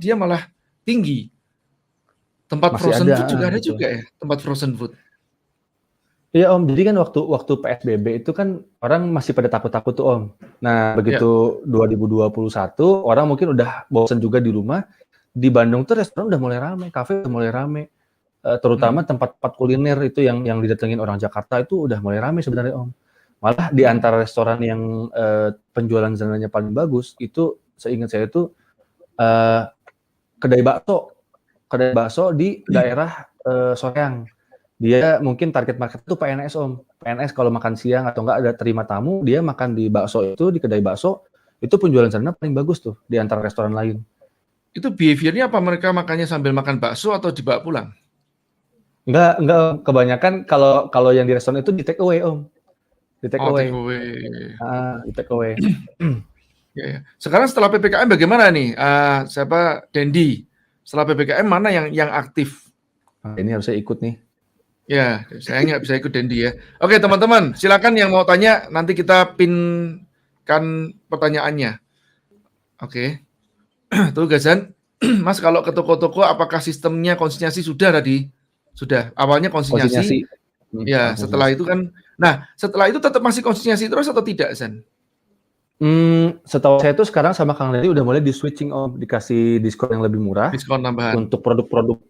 tinggi. Tempat masih frozen ada, food juga ada juga ya, tempat frozen food. Iya Om, jadi kan waktu PSBB itu kan orang masih pada takut-takut tuh Om. Nah begitu 2021 orang mungkin udah bosan juga di rumah. Di Bandung tuh restoran udah mulai rame, kafe udah mulai rame. Terutama tempat-tempat kuliner itu yang didatengin orang Jakarta itu udah mulai rame sebenarnya Om. Malah di antara restoran yang penjualan zonanya paling bagus itu seingat saya itu kedai bakso di daerah Soreang. Dia mungkin target market itu PNS Om. PNS kalau makan siang atau enggak ada terima tamu, dia makan di bakso itu, di kedai bakso, itu penjualan sana paling bagus tuh di antara restoran lain. Itu behavior-nya apa mereka makannya sambil makan bakso atau dibawa pulang? Enggak, kebanyakan kalau yang di restoran itu di take away Om. Di take away. Di take away. Ya. Sekarang setelah PPKM bagaimana nih? Siapa Dendi? Setelah PPKM mana yang aktif? Ini harusnya ikut nih. Ya, saya nggak bisa ikut Dendi ya. Oke teman-teman, silakan yang mau tanya nanti kita pinkan pertanyaannya. Oke. Tuh Gazan, Mas kalau ke toko-toko apakah sistemnya konsinyasi sudah tadi? Sudah. Awalnya konsinyasi. Ya, setelah itu kan. Nah, setelah itu tetap masih konsinyasi terus atau tidak, Zan? Setahu saya itu sekarang sama Kang Dendi udah mulai di switching Om, dikasih diskon yang lebih murah. Diskon tambahan. Untuk produk-produk,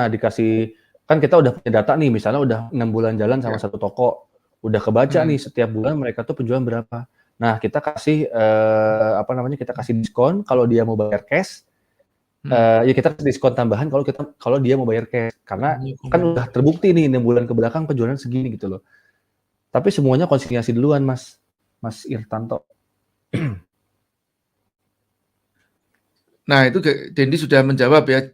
dikasih, kan kita udah punya data nih, misalnya udah 6 bulan jalan sama satu toko, udah kebaca nih setiap bulan mereka tuh penjualan berapa. Nah kita kasih kita kasih diskon kalau dia mau bayar cash, ya kita kasih diskon tambahan kalau dia mau bayar cash, karena kan udah terbukti nih 6 bulan ke belakang penjualan segini gitu loh. Tapi semuanya konsinyasi duluan Mas Irtanto. Nah itu Dendi sudah menjawab ya,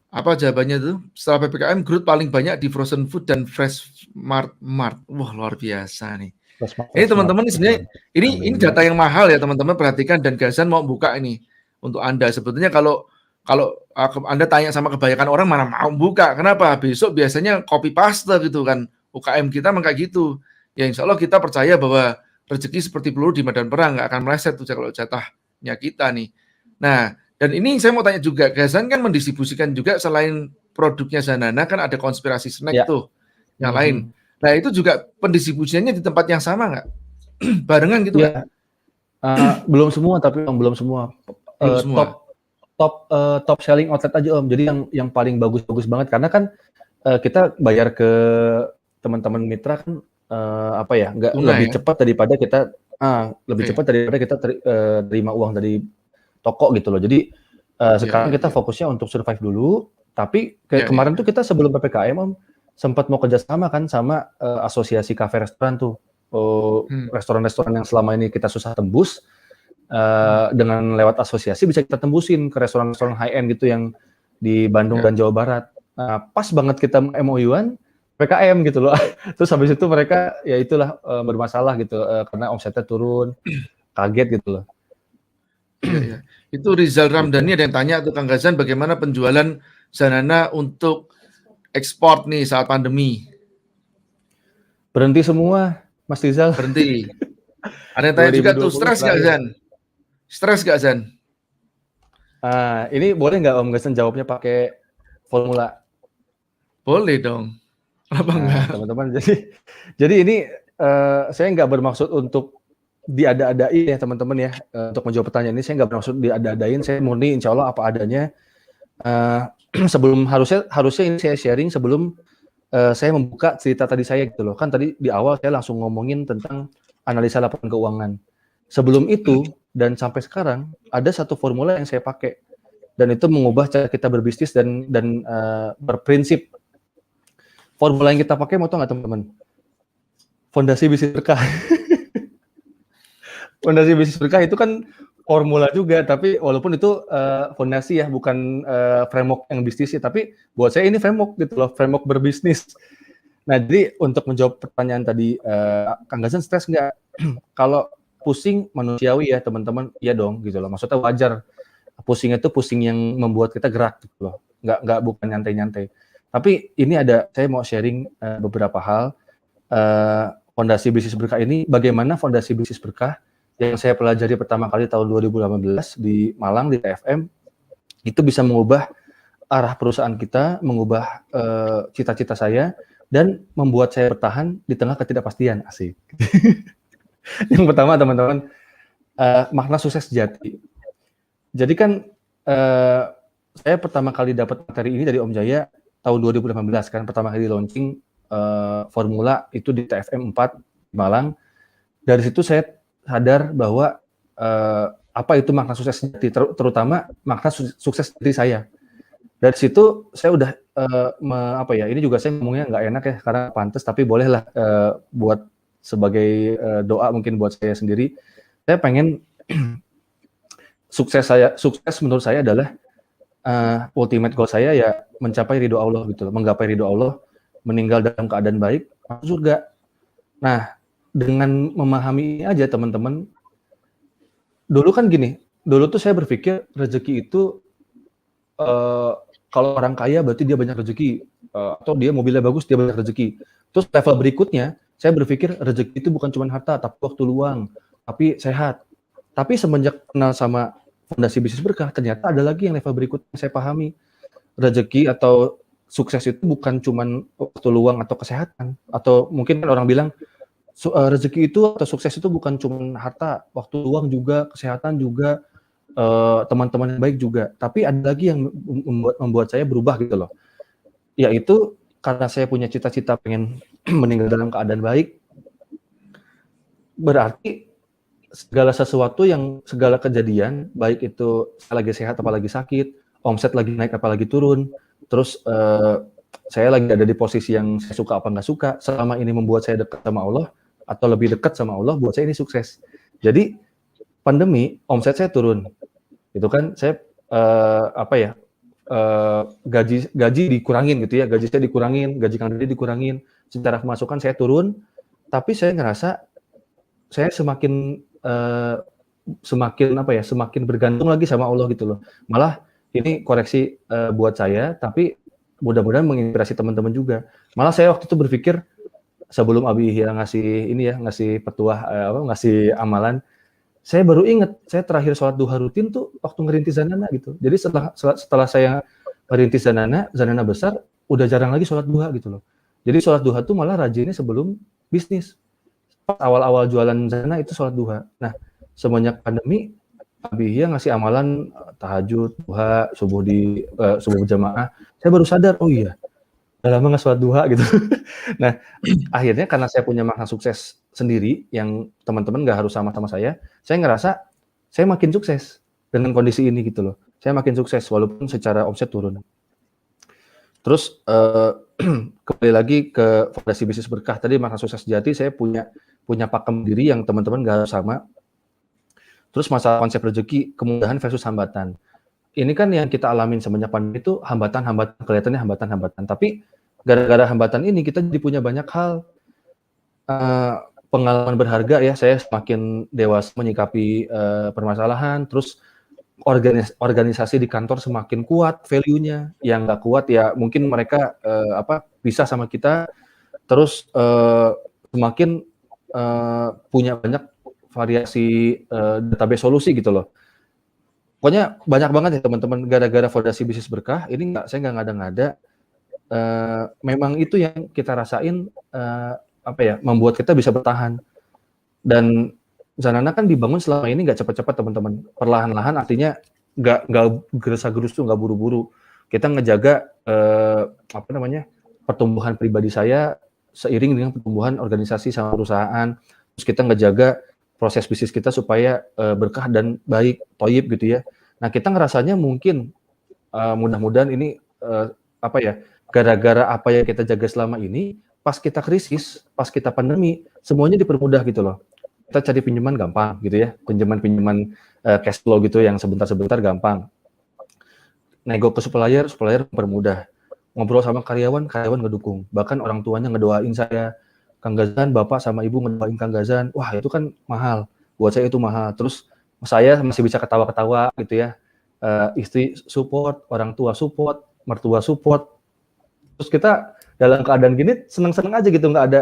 apa jawabannya itu? Setelah PPKM growth paling banyak di frozen food dan fresh mart. Wah luar biasa nih. Ini teman-teman sebenarnya ini data yang mahal ya teman-teman, perhatikan, dan Gazan mau buka ini untuk Anda. Sebetulnya kalau Anda tanya sama kebanyakan orang mana mau buka, kenapa? Besok biasanya copy paste gitu kan, UKM kita memang kayak gitu. Ya insya Allah kita percaya bahwa rezeki seperti peluru di medan perang, nggak akan meleset tuh kalau jatahnya kita nih. Nah, dan ini saya mau tanya juga, Gazan kan mendistribusikan juga selain produknya Zanana kan ada konspirasi snack Ya. tuh, yang lain. Nah itu juga pendistribusiannya di tempat yang sama nggak? Barengan gitu nggak? Iya. Belum semua tapi Om, belum semua. Belum semua. Top selling outlet aja Om. Jadi yang paling bagus-bagus banget karena kan kita bayar ke teman-teman mitra kan apa ya, nggak Tunai lebih ya? cepat daripada kita lebih Oke. cepat daripada kita terima uang dari toko gitu loh. Jadi sekarang kita fokusnya untuk survive dulu. Tapi kemarin tuh kita sebelum PPKM Om sempat mau kerjasama kan sama asosiasi kafe restoran tuh. Restoran-restoran yang selama ini kita susah tembus dengan lewat asosiasi bisa kita tembusin ke restoran-restoran high end gitu yang di Bandung dan Jawa Barat. Pas banget kita MOU-an PKM gitu loh. Terus habis itu mereka ya itulah bermasalah gitu karena omsetnya turun, kaget gitu loh. Iya. Itu Rizal Ramdhani ada yang tanya tuh Kang Ghazan bagaimana penjualan Zanana untuk ekspor nih saat pandemi. Berhenti semua, Mas Rizal. Berhenti. Ada yang tanya juga tuh, stres nggak Zan? Stres nggak Zan? Ini boleh nggak Om Ghazan jawabnya pakai formula? Boleh dong. Kenapa enggak? Teman-teman, jadi ini saya nggak bermaksud untuk diada-adain ya teman-teman ya. Untuk menjawab pertanyaan ini saya nggak bermaksud diada-adain. Saya murni insya Allah apa adanya. Sebelum harusnya ini saya sharing sebelum saya membuka cerita tadi saya gitu loh. Kan tadi di awal saya langsung ngomongin tentang analisa laporan keuangan. Sebelum itu dan sampai sekarang ada satu formula yang saya pakai dan itu mengubah cara kita berbisnis dan berprinsip. Formula yang kita pakai mau tau nggak teman-teman? Fondasi bisnis berkah. Fondasi bisnis berkah itu kan formula juga, tapi walaupun itu fondasi ya, bukan framework yang bisnis ya, tapi buat saya ini framework gitu loh, framework berbisnis. Nah, jadi untuk menjawab pertanyaan tadi, Kang Ghazan stres nggak? Kalau pusing manusiawi ya teman-teman, iya dong gitu loh. Maksudnya wajar. Pusing itu pusing yang membuat kita gerak gitu loh. Nggak bukan nyantai-nyantai. Tapi ini saya mau sharing beberapa hal. Fondasi bisnis berkah ini, bagaimana fondasi bisnis berkah yang saya pelajari pertama kali tahun 2018 di Malang, di TFM, itu bisa mengubah arah perusahaan kita, mengubah cita-cita saya, dan membuat saya bertahan di tengah ketidakpastian. Asik. Yang pertama, teman-teman, makna sukses sejati. Jadi kan saya pertama kali dapat materi ini dari Om Jaya tahun 2018 kan, pertama kali launching formula itu di TFM 4 di Malang. Dari situ saya sadar bahwa apa itu makna sukses sejati, terutama makna sukses diri saya. Dari situ saya udah ini juga saya ngomongnya nggak enak ya karena pantas, tapi bolehlah buat sebagai doa mungkin buat saya sendiri. Saya pengen sukses menurut saya adalah ultimate goal saya ya mencapai ridho Allah gitu, menggapai ridho Allah, meninggal dalam keadaan baik, masuk surga. Nah, dengan memahami aja teman-teman, dulu kan gini, dulu tuh saya berpikir rezeki itu kalau orang kaya berarti dia banyak rezeki, atau dia mobilnya bagus dia banyak rezeki. Terus level berikutnya saya berpikir rezeki itu bukan cuma harta, tapi waktu luang, tapi sehat. Tapi semenjak kenal sama fondasi bisnis berkah, ternyata ada lagi yang level berikutnya saya pahami. Rezeki atau sukses itu bukan cuma waktu luang atau kesehatan, atau mungkin kan orang bilang rezeki itu atau sukses itu bukan cuma harta, waktu luang juga, kesehatan juga, teman-teman yang baik juga. Tapi ada lagi yang membuat saya berubah gitu loh. Yaitu karena saya punya cita-cita pengen meninggal dalam keadaan baik, berarti segala kejadian, baik itu saya lagi sehat apalagi sakit, omset lagi naik apalagi turun, terus saya lagi ada di posisi yang saya suka apa nggak suka, selama ini membuat saya dekat sama Allah atau lebih dekat sama Allah, buat saya ini sukses. Jadi pandemi omset saya turun, itu kan saya gaji dikurangin gitu ya, gaji saya dikurangin, gaji Kang Dede dikurangin, secara pemasukan saya turun, tapi saya ngerasa saya semakin bergantung lagi sama Allah gitu loh. Malah ini koreksi buat saya, tapi mudah-mudahan menginspirasi teman-teman juga. Malah saya waktu itu berpikir sebelum Abi Ihya ngasih petuah ngasih amalan, saya baru ingat saya terakhir sholat duha rutin tuh waktu ngerintis Zanana gitu. Jadi setelah saya merintis Zanana besar, udah jarang lagi sholat duha gitu loh. Jadi sholat duha tuh malah rajinnya sebelum bisnis. Pas awal-awal jualan Zanana itu sholat duha. Nah, semenjak pandemi, Abihya ngasih amalan tahajud, duha, subuh berjamaah. Saya baru sadar, oh iya, udah lama nggak sholat duha gitu. Nah, akhirnya karena saya punya makna sukses sendiri, yang teman-teman nggak harus sama-sama saya ngerasa saya makin sukses dengan kondisi ini gitu loh. Saya makin sukses walaupun secara omset turun. Terus kembali lagi ke Fondasi Bisnis Berkah tadi, makna sukses sejati, saya punya pakem diri yang teman-teman nggak harus sama. Terus masalah konsep rezeki, kemudahan versus hambatan. Ini kan yang kita alamin semenjak pandemi itu hambatan-hambatan, kelihatannya hambatan-hambatan. Tapi gara-gara hambatan ini kita jadi punya banyak hal, pengalaman berharga ya. Saya semakin dewasa menyikapi permasalahan. Terus organisasi di kantor semakin kuat value-nya. Yang nggak kuat ya mungkin mereka bisa sama kita. Terus semakin punya banyak variasi database solusi gitu loh. Pokoknya banyak banget ya teman-teman, gara-gara Fondasi Bisnis Berkah ini saya nggak ngada-ngada. Memang itu yang kita rasain, membuat kita bisa bertahan. Dan Zanana kan dibangun selama ini nggak cepat-cepat teman-teman, perlahan-lahan, artinya nggak gerasa-gerusu, nggak buru-buru. Kita ngejaga pertumbuhan pribadi saya seiring dengan pertumbuhan organisasi sama perusahaan. Terus kita ngejaga proses bisnis kita supaya berkah dan baik, toyib gitu ya. Nah, kita ngerasanya mungkin mudah-mudahan ini gara-gara apa yang kita jaga selama ini, pas kita krisis, pas kita pandemi, semuanya dipermudah gitu loh. Kita cari pinjaman gampang gitu ya, pinjaman cash flow gitu yang sebentar-sebentar gampang. Nego ke supplier mempermudah. Ngobrol sama karyawan ngedukung. Bahkan orang tuanya ngedoain saya. Kang Gazan, Bapak sama Ibu ngedoain Kang Gazan. Wah, itu kan mahal. Buat saya itu mahal. Terus saya masih bisa ketawa-ketawa gitu ya. Istri support, orang tua support, mertua support. Terus kita dalam keadaan gini senang-senang aja gitu, nggak ada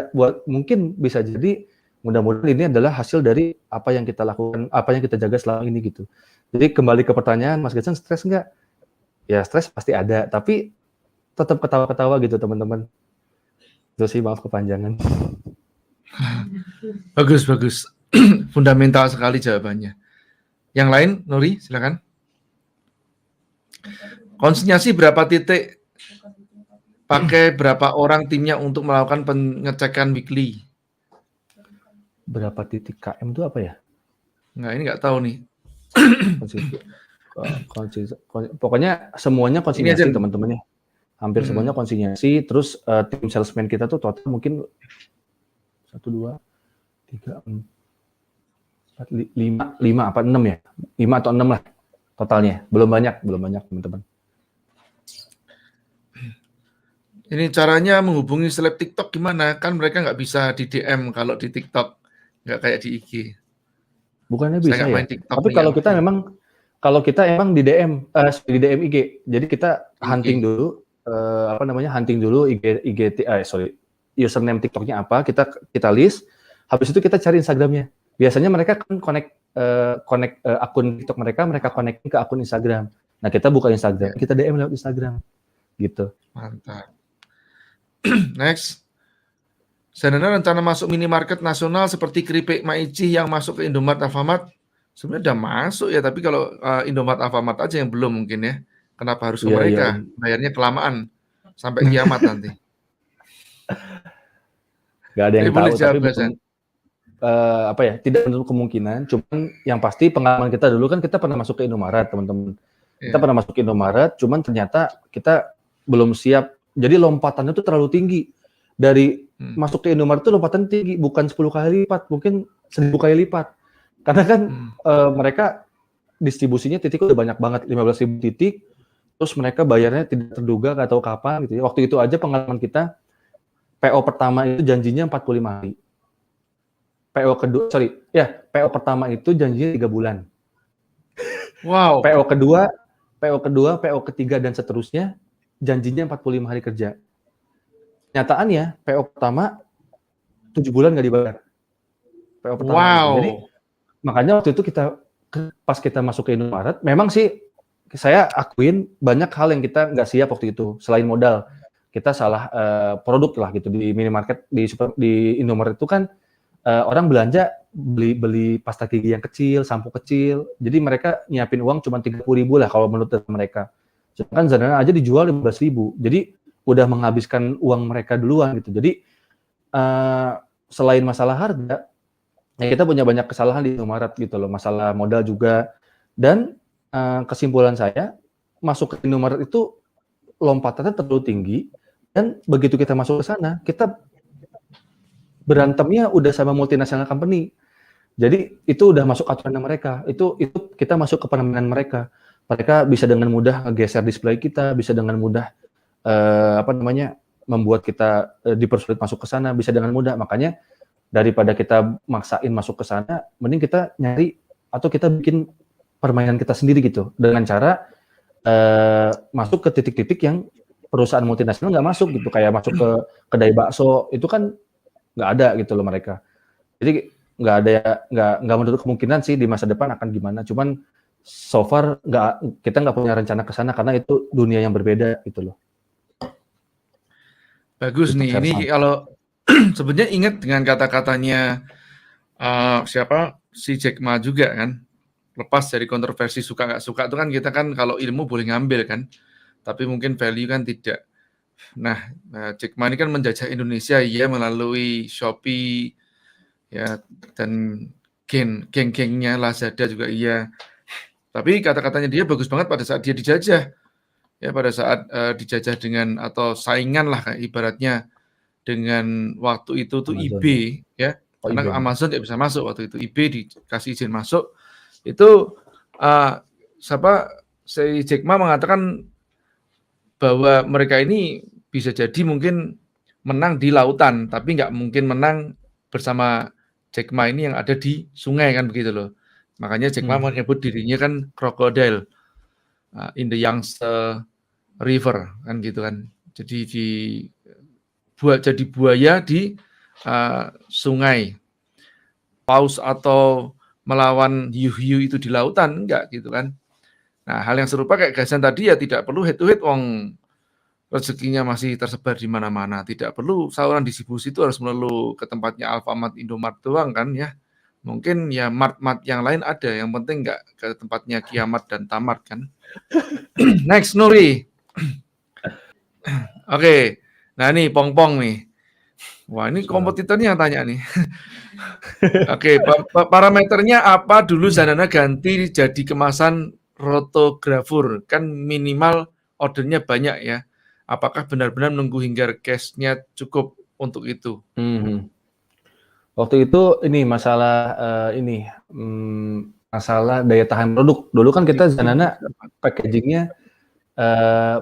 mungkin bisa jadi mudah-mudahan ini adalah hasil dari apa yang kita lakukan, apa yang kita jaga selama ini gitu. Jadi kembali ke pertanyaan, Mas Gazan, stres nggak? Ya stres pasti ada, tapi tetap ketawa-ketawa gitu teman-teman. Itu sih, maaf kepanjangan. Bagus. Fundamental sekali jawabannya. Yang lain, Nuri, silakan. Konsinyasi berapa titik? Pakai berapa orang timnya untuk melakukan pengecekan weekly? Berapa titik KM itu apa ya? Nggak, ini nggak tahu nih. Pokoknya semuanya konsinyasi teman-teman ya. Hampir semuanya konsinyasi. Terus tim salesman kita tuh total mungkin 1, 2, 3, 4, 5 apa 6 ya? 5 atau 6 lah totalnya. Belum banyak teman-teman. Ini caranya menghubungi seleb TikTok gimana? Kan mereka nggak bisa di DM kalau di TikTok, nggak kayak di IG. Bukannya bisa ya? TikTok tapi kalau kita emang di DM IG. Jadi kita hunting dulu. Hunting dulu username TikToknya apa, kita list, habis itu kita cari Instagramnya. Biasanya mereka kan connect akun TikTok mereka connect ke akun Instagram. Nah, kita buka Instagram, kita DM lewat Instagram, gitu. Mantap. Next. Zanana rencana masuk minimarket nasional seperti keripik Maici yang masuk ke Indomaret, Alfamart. Sebenarnya udah masuk ya, tapi kalau Indomaret, Alfamart aja yang belum mungkin ya. Kenapa harus ke mereka? Bayarnya kelamaan sampai kiamat nanti. Gak ada yang tahu, tapi tidak menutup kemungkinan. Cuman yang pasti pengalaman kita dulu kan kita pernah masuk ke Indomaret, teman-teman. Kita pernah masuk ke Indomaret, cuman ternyata kita belum siap. Jadi lompatannya tuh terlalu tinggi. Dari masuk ke Indomaret itu lompatan tinggi, bukan 10 kali lipat, mungkin 1000 kali lipat. Karena kan mereka distribusinya titik udah banyak banget, 15.000 titik. Terus mereka bayarnya tidak terduga, nggak tahu kapan gitu ya. Waktu itu aja pengalaman kita, PO pertama itu janjinya 45 hari. PO pertama itu janjinya 3 bulan. Wow. PO kedua, PO ketiga dan seterusnya janjinya 45 hari kerja. Nyataannya PO pertama 7 bulan nggak dibayar. PO pertama. Wow. Jadi makanya waktu itu pas kita masuk ke Indomaret, memang sih saya akuin banyak hal yang kita nggak siap waktu itu. Selain modal, kita salah produk lah gitu di minimarket, di Indomaret itu kan orang belanja beli pasta gigi yang kecil, sampo kecil. Jadi mereka nyiapin uang cuma 30.000 lah kalau menurut mereka. Sedangkan Zanana aja dijual 15.000. Jadi udah menghabiskan uang mereka duluan gitu. Jadi selain masalah harga, ya kita punya banyak kesalahan di Indomaret gitu loh, masalah modal juga. Dan kesimpulan saya, masuk ke Indomaret itu lompatannya terlalu tinggi, dan begitu kita masuk ke sana, kita berantemnya udah sama multinational company. Jadi itu udah masuk aturan mereka. Itu kita masuk ke permainan mereka. Mereka bisa dengan mudah geser display kita, bisa dengan mudah membuat kita dipersulit masuk ke sana, bisa dengan mudah. Makanya daripada kita maksain masuk ke sana, mending kita nyari atau kita bikin permainan kita sendiri gitu, dengan cara masuk ke titik-titik yang perusahaan multinasional nggak masuk gitu, kayak masuk ke kedai bakso itu kan nggak ada gitu loh mereka. Jadi nggak menutup kemungkinan sih di masa depan akan gimana. Cuman so far kita nggak punya rencana ke sana karena itu dunia yang berbeda gitu loh. Bagus Itu nih. Ini kalau sebenarnya ingat dengan kata-katanya siapa si Jack Ma juga kan. Lepas dari kontroversi suka nggak suka itu kan kita kan kalau ilmu boleh ngambil kan, tapi mungkin value kan tidak. Nah Jack Ma ini kan menjajah Indonesia ya melalui Shopee ya dan geng-gengnya Lazada juga iya. Tapi kata-katanya dia bagus banget pada saat dia dijajah. Ya pada saat dijajah dengan atau saingan lah kayak ibaratnya dengan waktu itu tuh Amazon. eBay ya. Karena eBay. Amazon tidak bisa masuk waktu itu, eBay dikasih izin masuk. Itu si Jack Ma mengatakan bahwa mereka ini bisa jadi mungkin menang di lautan, tapi nggak mungkin menang bersama Jack Ma ini yang ada di sungai kan begitu loh. Makanya Jack Ma menyebut dirinya kan crocodile in the Yangtze River kan gitu kan. Jadi jadi buaya di sungai. Paus atau melawan hiu-hiu itu di lautan, enggak gitu kan. Nah, hal yang serupa kayak Gasan tadi ya tidak perlu head to head, wong rezekinya masih tersebar di mana-mana. Tidak perlu saluran distribusi itu harus melulu ke tempatnya Alfamart, Indomart doang kan ya. Mungkin ya mart-mart yang lain ada, yang penting enggak ke tempatnya Kiamat dan Tamat kan. Next, Nuri. Oke, nah ini Pong-Pong nih. Wah ini kompetitornya yang tanya nih. Oke, parameternya apa dulu Zanana ganti jadi kemasan rotografur? Kan minimal ordernya banyak ya. Apakah benar-benar menunggu hingga cash-nya cukup untuk itu? Waktu itu ini masalah masalah daya tahan produk. Dulu kan kita Zanana packagingnya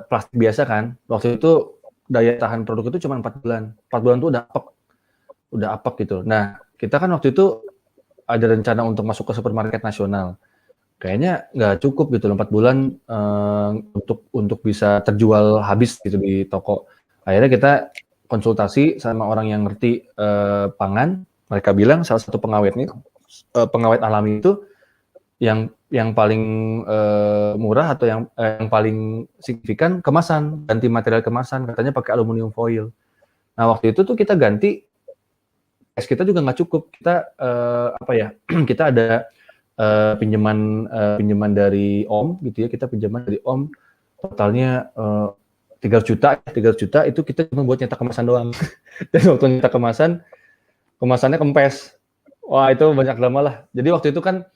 plastik biasa kan. Waktu itu daya tahan produk itu cuma 4 bulan. 4 bulan tuh udah apek gitu. Nah, kita kan waktu itu ada rencana untuk masuk ke supermarket nasional. Kayaknya nggak cukup gitu 4 bulan untuk bisa terjual habis gitu di toko. Akhirnya kita konsultasi sama orang yang ngerti pangan. Mereka bilang salah satu pengawet alami itu yang paling murah atau yang paling signifikan kemasan, ganti material kemasan, katanya pakai aluminium foil. Nah waktu itu tuh kita ganti, cash kita juga nggak cukup. Kita kita ada pinjaman dari Om gitu ya, kita pinjaman dari Om totalnya 300 juta itu kita cuma buat nyetak kemasan doang. Dan waktu nyetak kemasannya kempes. Wah itu banyak drama lah. Jadi waktu itu kan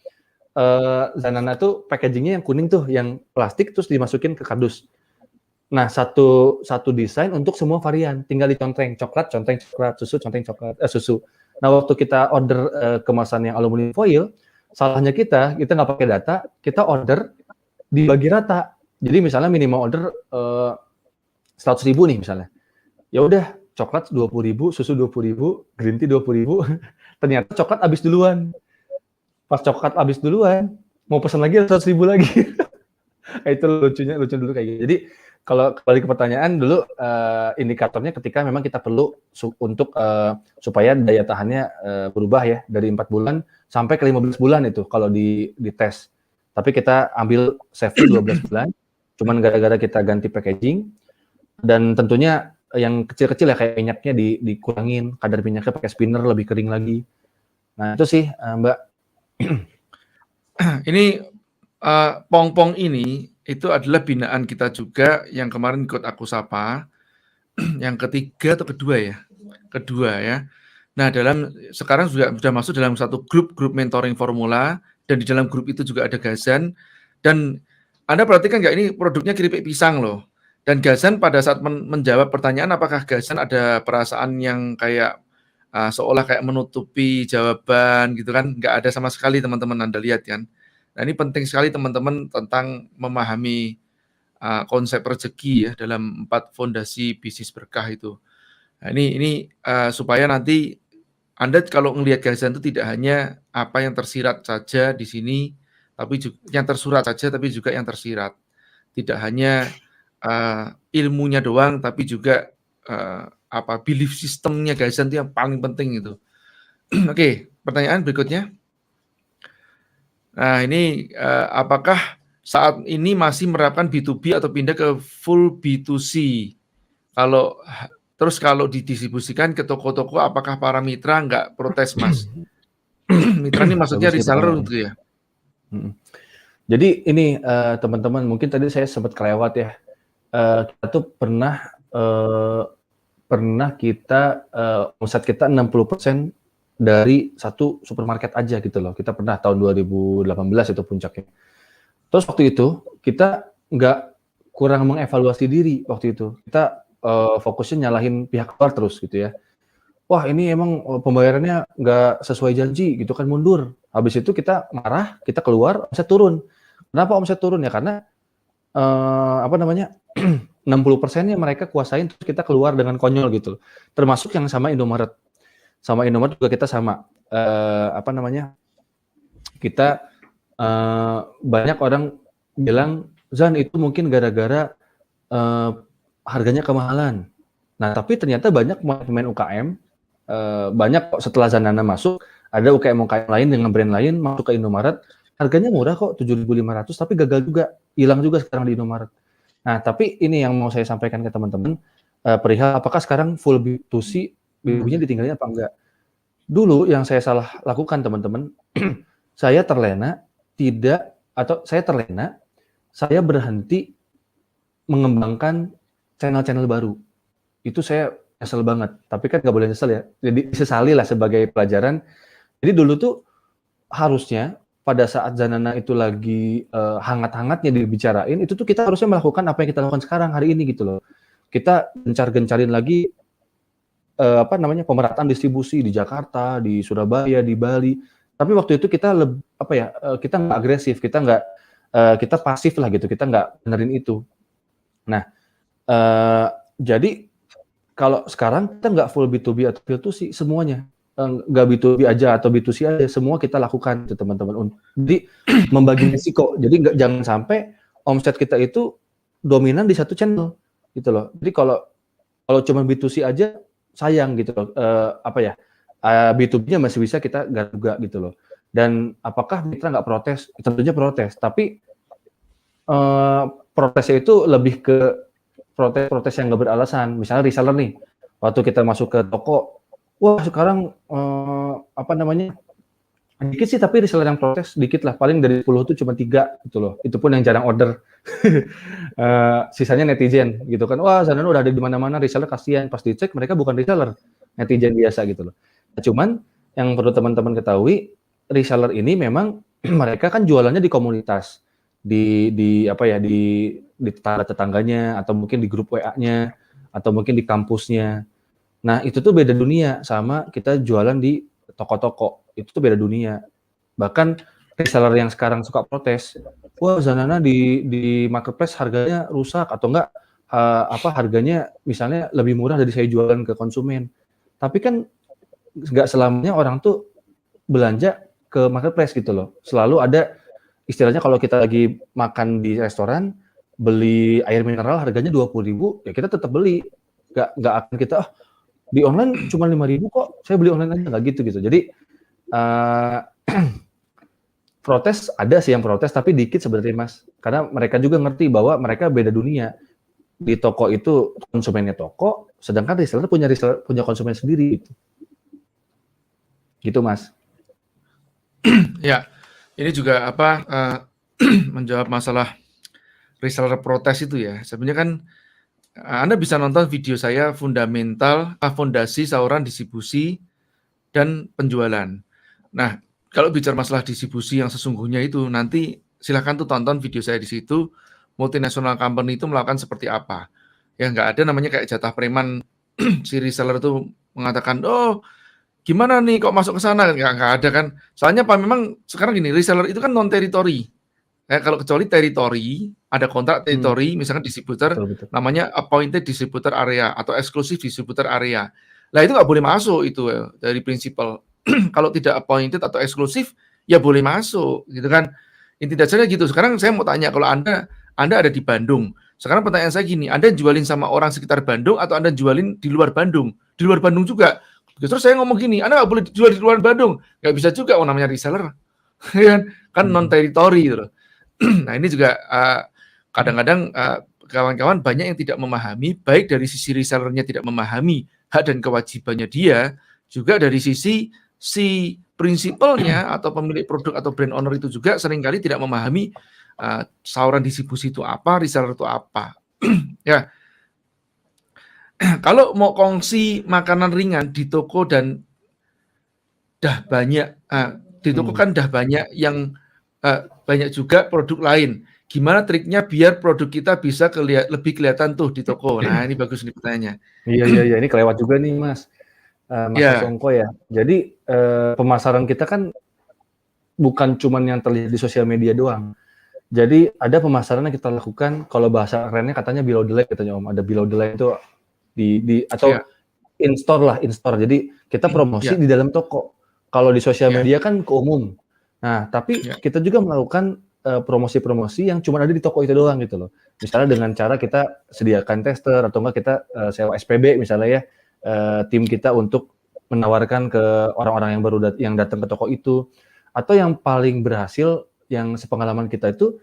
Zanana tuh packagingnya yang kuning tuh, yang plastik terus dimasukin ke kardus. Nah satu desain untuk semua varian, tinggal diconteng coklat, susu, conteng coklat, susu. Nah waktu kita order kemasan yang aluminium foil, salahnya kita nggak pakai data, kita order dibagi rata. Jadi misalnya minimal order 100.000 nih misalnya. Ya udah coklat 20.000, susu 20.000, green tea 20.000. Ternyata coklat habis duluan. Pas coklat habis duluan, mau pesan lagi 100.000 lagi. Itu lucu dulu kayak gitu. Jadi kalau kembali ke pertanyaan dulu, indikatornya ketika memang kita perlu untuk supaya daya tahannya berubah ya dari 4 bulan sampai ke 15 bulan itu kalau di tes. tapi kita ambil save 12 bulan, cuman gara-gara kita ganti packaging, dan tentunya yang kecil-kecil ya kayak minyaknya dikurangin, kadar minyaknya pakai spinner lebih kering lagi. Nah itu sih Mbak. Ini Pong-Pong ini itu adalah binaan kita juga yang kemarin ikut Aku Sapa, yang ketiga atau kedua ya? Kedua ya. Nah, sekarang sudah masuk dalam satu grup mentoring formula, dan di dalam grup itu juga ada Gazan. Dan Anda perhatikan nggak, ini produknya keripik pisang loh. Dan Gazan pada saat menjawab pertanyaan apakah Gazan ada perasaan yang kayak seolah kayak menutupi jawaban gitu kan, nggak ada sama sekali teman-teman, Anda lihat kan. Nah, ini penting sekali teman-teman tentang memahami konsep rezeki ya dalam 4 fondasi bisnis berkah itu. Nah, ini supaya nanti Anda kalau melihat Gazan itu tidak hanya apa yang tersirat saja di sini, tapi juga yang tersurat saja, tapi juga yang tersirat. Tidak hanya ilmunya doang, tapi juga belief system-nya Gazan itu yang paling penting itu. Oke, pertanyaan berikutnya. Nah, ini apakah saat ini masih menerapkan B2B atau pindah ke full B2C? Kalau didistribusikan ke toko-toko, apakah para mitra nggak protes, Mas? Mitra ini maksudnya reseller gitu ya? Jadi ini teman-teman, mungkin tadi saya sempat kelewat ya. Kita tuh pernah kita omset kita 60% dari satu supermarket aja gitu loh. Kita pernah tahun 2018 itu puncaknya. Terus waktu itu kita nggak kurang mengevaluasi diri waktu itu. Kita fokusnya nyalahin pihak luar terus gitu ya. Wah ini emang pembayarannya nggak sesuai janji gitu kan, mundur. Habis itu kita marah, kita keluar, omset turun. Kenapa omset turun ya? Karena 60%-nya mereka kuasain, terus kita keluar dengan konyol gitu. Termasuk yang sama Indomaret. Sama Indomaret juga kita sama. Kita banyak orang bilang, Zan itu mungkin gara-gara harganya kemahalan. Nah, tapi ternyata banyak pemain UKM, banyak kok setelah Zanana masuk, ada UKM lain dengan brand lain masuk ke Indomaret, harganya murah kok, 7.500, tapi gagal juga, hilang juga sekarang di Indomaret. Nah, tapi ini yang mau saya sampaikan ke teman-teman, perihal apakah sekarang full B2C, B2B-nya ditinggalin apa enggak. Dulu yang saya salah lakukan teman-teman, saya berhenti mengembangkan channel-channel baru. Itu saya nyesel banget, tapi kan nggak boleh nyesel ya, jadi disesali lah sebagai pelajaran. Jadi dulu tuh harusnya pada saat Zanana itu lagi hangat-hangatnya dibicarain, itu tuh kita harusnya melakukan apa yang kita lakukan sekarang hari ini gitu loh. Kita gencar-gencarin lagi pemerataan distribusi di Jakarta, di Surabaya, di Bali. Tapi waktu itu kita kita nggak agresif, kita pasif lah gitu, kita nggak benerin itu. Nah, jadi kalau sekarang kita nggak full B2B atau B2C semuanya, nggak B2B aja atau B2C aja, semua kita lakukan itu teman-teman. Jadi membagi risiko, jadi jangan sampai omset kita itu dominan di satu channel gitu loh. Jadi kalau cuma B2C aja sayang gitu loh, B2B-nya masih bisa kita garga gitu loh. Dan apakah mitra nggak protes? Tentunya protes, tapi protesnya itu lebih ke protes yang nggak beralasan. Misalnya reseller nih, waktu kita masuk ke toko, wah sekarang dikit sih, tapi reseller yang protes dikit lah, paling dari 10 itu cuma 3 gitu loh. Itu pun yang jarang order. Sisanya netizen gitu kan. Wah, Zanana udah ada di mana-mana, reseller kasihan. Pas dicek mereka bukan reseller, netizen biasa gitu loh. Nah, cuman yang perlu teman-teman ketahui, reseller ini memang mereka kan jualannya di komunitas, di tetangga-tetangganya, atau mungkin di grup WA-nya, atau mungkin di kampusnya. Nah, itu tuh beda dunia sama kita jualan di toko-toko. Itu tuh beda dunia. Bahkan reseller yang sekarang suka protes, wah Zanana di marketplace harganya rusak, atau enggak harganya misalnya lebih murah dari saya jualan ke konsumen. Tapi kan enggak selamanya orang tuh belanja ke marketplace gitu loh. Selalu ada istilahnya, kalau kita lagi makan di restoran, beli air mineral harganya 20.000, ya kita tetap beli. Enggak akan kita di online cuma 5.000 kok, saya beli online aja, nggak gitu. Jadi protes ada sih yang protes, tapi dikit sebenarnya Mas. Karena mereka juga ngerti bahwa mereka beda dunia. Di toko itu konsumennya toko, sedangkan reseller punya konsumen sendiri gitu. Gitu Mas. Ya, ini juga apa menjawab masalah reseller protes itu ya. Sebenarnya kan Anda bisa nonton video saya fondasi saluran distribusi dan penjualan. Nah, kalau bicara masalah distribusi yang sesungguhnya itu nanti silakan tuh tonton video saya di situ. Multinational company itu melakukan seperti apa? Ya nggak ada namanya kayak jatah preman si reseller itu mengatakan, oh gimana nih kok masuk ke sana? Nggak ada kan? Soalnya apa? Memang sekarang gini, reseller itu kan non teritori. Kalau kecuali teritori, ada kontrak teritori, misalkan distributor Betul. namanya appointed distributor area atau exclusive distributor area. Nah itu nggak boleh masuk itu dari prinsipal. Kalau tidak appointed atau eksklusif, ya boleh masuk, gitu kan? Inti dasarnya gitu. Sekarang saya mau tanya, kalau Anda ada di Bandung. Sekarang pertanyaan saya gini, Anda jualin sama orang sekitar Bandung atau Anda jualin di luar Bandung? Di luar Bandung juga. Terus saya ngomong gini, Anda nggak boleh jual di luar Bandung. Nggak bisa juga, namanya reseller. kan non-teritori gitu loh. Nah ini juga kadang-kadang kawan-kawan banyak yang tidak memahami, baik dari sisi resellernya tidak memahami hak dan kewajibannya dia, juga dari sisi si prinsipalnya atau pemilik produk atau brand owner itu juga seringkali tidak memahami saluran distribusi itu apa, reseller itu apa. Ya, kalau mau kongsi makanan ringan di toko dan dah banyak di toko kan dah banyak yang banyak juga produk lain. Gimana triknya biar produk kita bisa lebih kelihatan tuh di toko? Nah ini bagus nih pertanyaannya. Iya, ini kelewat juga nih Mas. Mas Ya. Songko ya. Jadi pemasaran kita kan bukan cuman yang terlihat di sosial media doang. Jadi ada pemasaran yang kita lakukan, kalau bahasa kerennya katanya below the line katanya Om. Ada below the line itu atau in-store lah, in-store. Jadi kita promosi di dalam toko. Kalau di sosial media kan ke umum. Nah, tapi kita juga melakukan promosi-promosi yang cuma ada di toko itu doang gitu loh. Misalnya dengan cara kita sediakan tester atau enggak kita sewa SPB misalnya ya, tim kita untuk menawarkan ke orang-orang yang baru yang datang ke toko itu. Atau yang paling berhasil yang sepengalaman kita itu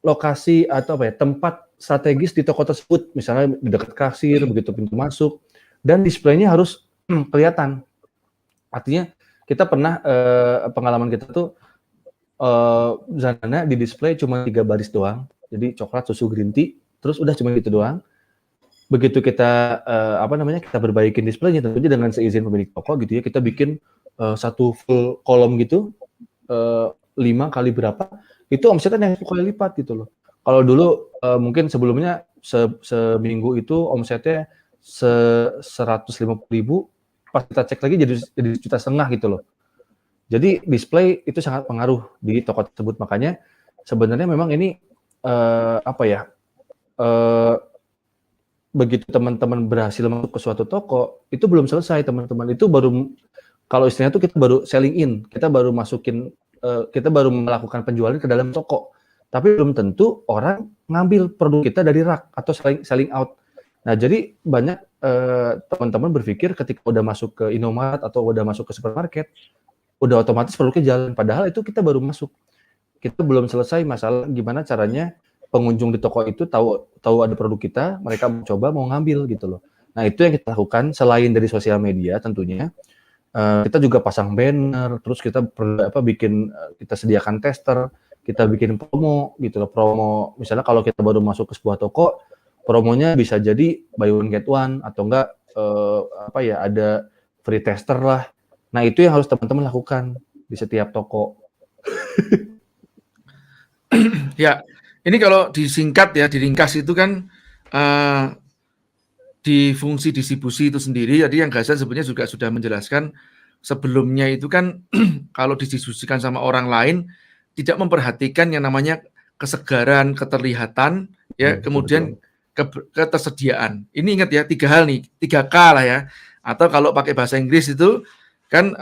lokasi atau tempat strategis di toko tersebut, misalnya di dekat kasir, begitu pintu masuk, dan displaynya harus kelihatan. Artinya kita pernah pengalaman kita tuh Zanana di display cuma 3 baris doang, jadi coklat, susu, green tea, terus udah cuma gitu doang. Begitu kita kita perbaikin displaynya tentunya dengan seizin pemilik toko gitu ya, kita bikin satu full kolom gitu 5 kali berapa, itu omsetnya 10 kali lipat gitu loh. Kalau dulu mungkin sebelumnya seminggu itu omsetnya 150.000, pas kita cek lagi jadi 1,5 juta gitu loh. Jadi display itu sangat pengaruh di toko tersebut. Makanya sebenarnya memang ini begitu teman-teman berhasil masuk ke suatu toko, itu belum selesai teman-teman. Itu baru, kalau istilahnya itu kita baru selling in, kita baru masukin, kita baru melakukan penjualan ke dalam toko. Tapi belum tentu orang ngambil produk kita dari rak atau selling out. Nah, jadi banyak teman-teman berpikir ketika udah masuk ke Indomaret atau udah masuk ke supermarket, udah otomatis produknya jalan. Padahal itu kita baru masuk. Kita belum selesai masalah gimana caranya pengunjung di toko itu tahu ada produk kita, mereka mencoba mau ngambil gitu loh. Nah, itu yang kita lakukan selain dari sosial media tentunya. Kita juga pasang banner, terus kita kita sediakan tester, kita bikin promo gitu loh. Promo misalnya kalau kita baru masuk ke sebuah toko, promonya bisa jadi buy one get one atau enggak ada free tester lah. Nah, itu yang harus teman-teman lakukan di setiap toko. Ya, ini kalau disingkat ya, diringkas itu kan di fungsi distribusi itu sendiri. Jadi yang Ghazan sebenarnya juga sudah menjelaskan sebelumnya itu kan kalau didistribusikan sama orang lain tidak memperhatikan yang namanya kesegaran, keterlihatan, ya, kemudian ketersediaan. Ini ingat ya, 3 hal nih, 3K lah ya. Atau kalau pakai bahasa Inggris itu kan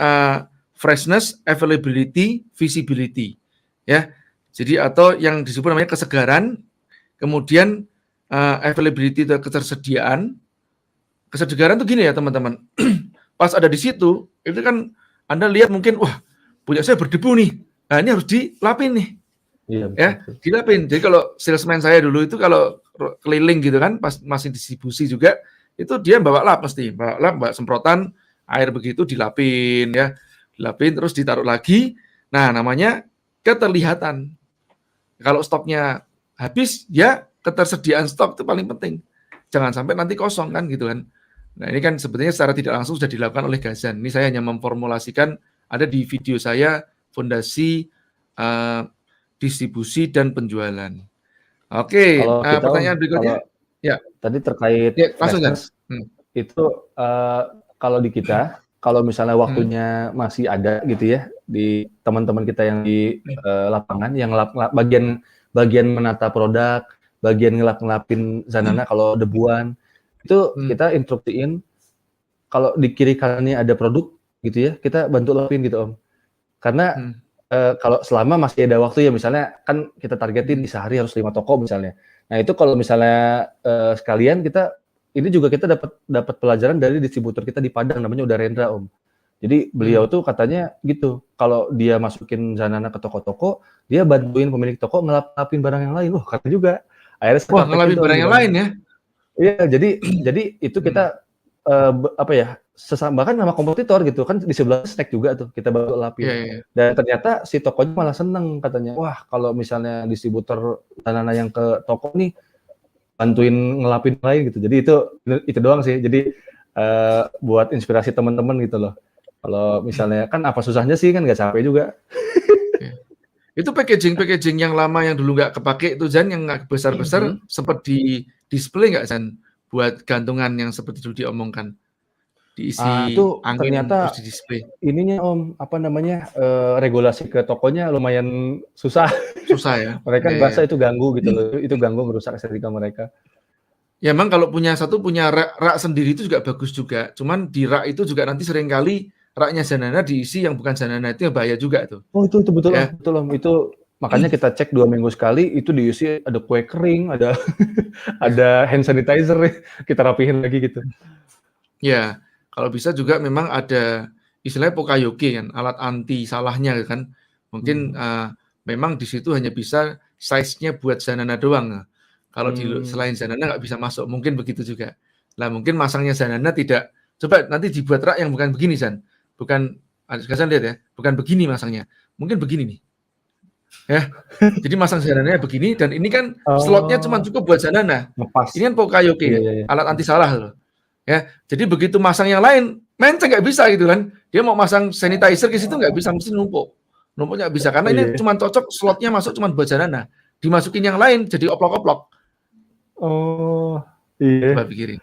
freshness, availability, visibility, ya. Jadi atau yang disebut namanya kesegaran, kemudian availability atau ketersediaan. Kesegaran tuh gini ya teman-teman. Pas ada di situ, itu kan Anda lihat mungkin, wah punya saya berdebu nih. Nah, ini harus dilapin nih. Iya, Ya, betul. dilapin. Jadi kalau salesman saya dulu itu kalau keliling gitu kan, pas masih distribusi juga, itu dia bawa lap pasti, bawa semprotan air begitu dilapin ya, dilapin terus ditaruh lagi. Nah, namanya keterlihatan. Kalau stoknya habis, ya ketersediaan stok itu paling penting. Jangan sampai nanti kosong kan gitu kan. Nah, ini kan sebetulnya secara tidak langsung sudah dilakukan oleh Gazan. Ini saya hanya memformulasikan ada di video saya Fondasi uh, Distribusi dan Penjualan. Oke, Kalau kita pertanyaan kalau berikutnya? Ya, tadi terkait ya langsung kan. flashness itu kalau di kita, kalau misalnya waktunya masih ada gitu ya di teman-teman kita yang di lapangan yang bagian menata produk, bagian ngelap-ngelapin Zanana kalau debuan, itu kita instruksiin kalau di kiri kanannya ada produk gitu ya, kita bantu lapin gitu Om. Karena kalau selama masih ada waktu ya, misalnya kan kita targetin di sehari harus 5 toko misalnya. Nah itu kalau misalnya sekalian kita ini juga kita dapat pelajaran dari distributor kita di Padang namanya Uda Rendra Om. Jadi beliau tuh katanya gitu, kalau dia masukin Zanana ke toko-toko, dia bantuin pemilik toko ngelapin barang yang lain. Kata juga. Akhirnya wah, ngelapin barang yang lain ya? Iya, jadi itu kita apa ya, bahkan sama kompetitor gitu kan di sebelah snack juga tuh kita bantu lapin. Yeah. Dan ternyata si tokonya malah seneng katanya. Wah, kalau misalnya distributor Zanana yang ke toko nih bantuin ngelapin lain gitu. Jadi itu doang sih. Jadi buat inspirasi teman-teman gitu loh. Kalau misalnya kan apa susahnya sih kan nggak capek juga. Itu packaging yang lama yang dulu nggak kepake itu Zan yang nggak besar-besar sempat di display nggak Zan buat gantungan yang seperti dulu diomongkan diisi itu angin ternyata terus di display. Ininya Om apa namanya regulasi ke tokonya lumayan susah. Susah ya. Mereka merasa itu ganggu gitu loh. Itu ganggu merusak estetika mereka. Ya emang kalau punya rak sendiri itu juga bagus juga. Cuman di rak itu juga nanti seringkali raknya Zanana diisi yang bukan Zanana itu bahaya juga tuh. Oh itu betul ya. Betul Om. Itu makanya kita cek 2 minggu sekali itu diisi ada kue kering, ada ada hand sanitizer kita rapihin lagi gitu. Ya, kalau bisa juga memang ada istilahnya pokayoke kan, alat anti salahnya kan. Mungkin memang di situ hanya bisa size-nya buat Zanana doang. Kalau selain Zanana nggak bisa masuk, mungkin begitu juga. Lah mungkin masangnya Zanana tidak, coba nanti dibuat rak yang bukan begini Zan. Bukan, Zan lihat ya, bukan begini masangnya. Mungkin begini nih. Ya, jadi masang Zanana begini dan ini kan slotnya cuma cukup buat Zanana. Ngepas. Ini kan pokayoke, alat anti salah loh. Ya, jadi begitu masang yang lain, menceng nggak bisa gitu kan. Dia mau masang sanitizer ke situ nggak bisa, mesti numpuk. Numpuk nggak bisa, karena ini cuma cocok slotnya masuk cuma buat Zanana. Dimasukin yang lain jadi oplok-oplok. Oh, iya. Coba pikirin.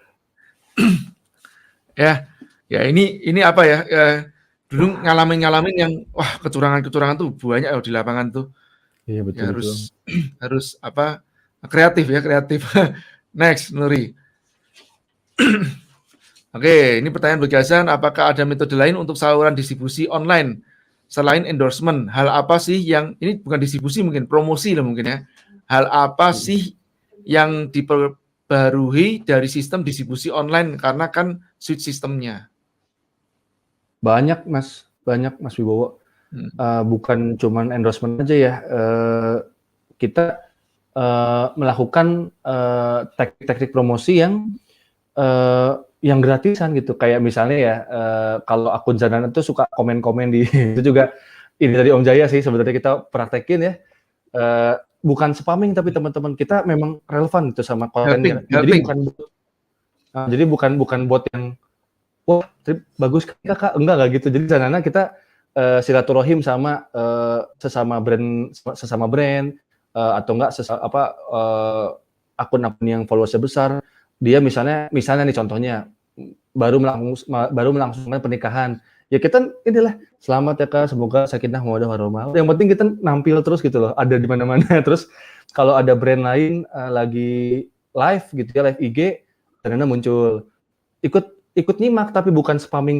ya ini apa ya? Dulu ngalamin yang wah kecurangan tuh banyak di lapangan tuh. Iya betul. Ya, harus apa? Kreatif. Next, Nuri. Oke, ini pertanyaan Begasan, apakah ada metode lain untuk saluran distribusi online selain endorsement? Hal apa sih yang, ini bukan distribusi mungkin, promosi lah mungkin ya. Hal apa sih yang diperbarui dari sistem distribusi online karena kan switch sistemnya? Banyak Mas Wibowo. Bukan cuman endorsement aja ya. Kita melakukan teknik promosi yang gratisan gitu, kayak misalnya ya kalau akun Zanana tuh suka komen-komen di itu juga ini dari Om Jaya sih sebenarnya kita praktekin ya, bukan spamming tapi teman-teman kita memang relevan gitu sama kontennya. Jadi bukan bot yang wah bagus kakak, enggak gitu. Jadi Zanana kita silaturahim sama sesama brand atau enggak akun-akun yang followersnya besar. Dia misalnya nih contohnya baru melangsungkan pernikahan. Ya kita inilah selamat ya Kak, semoga sakinah mawaddah warahmah. Yang penting kita nampil terus gitu loh, ada di mana-mana. Terus kalau ada brand lain lagi live gitu ya, live IG, ternyata muncul. Ikut nyimak tapi bukan spamming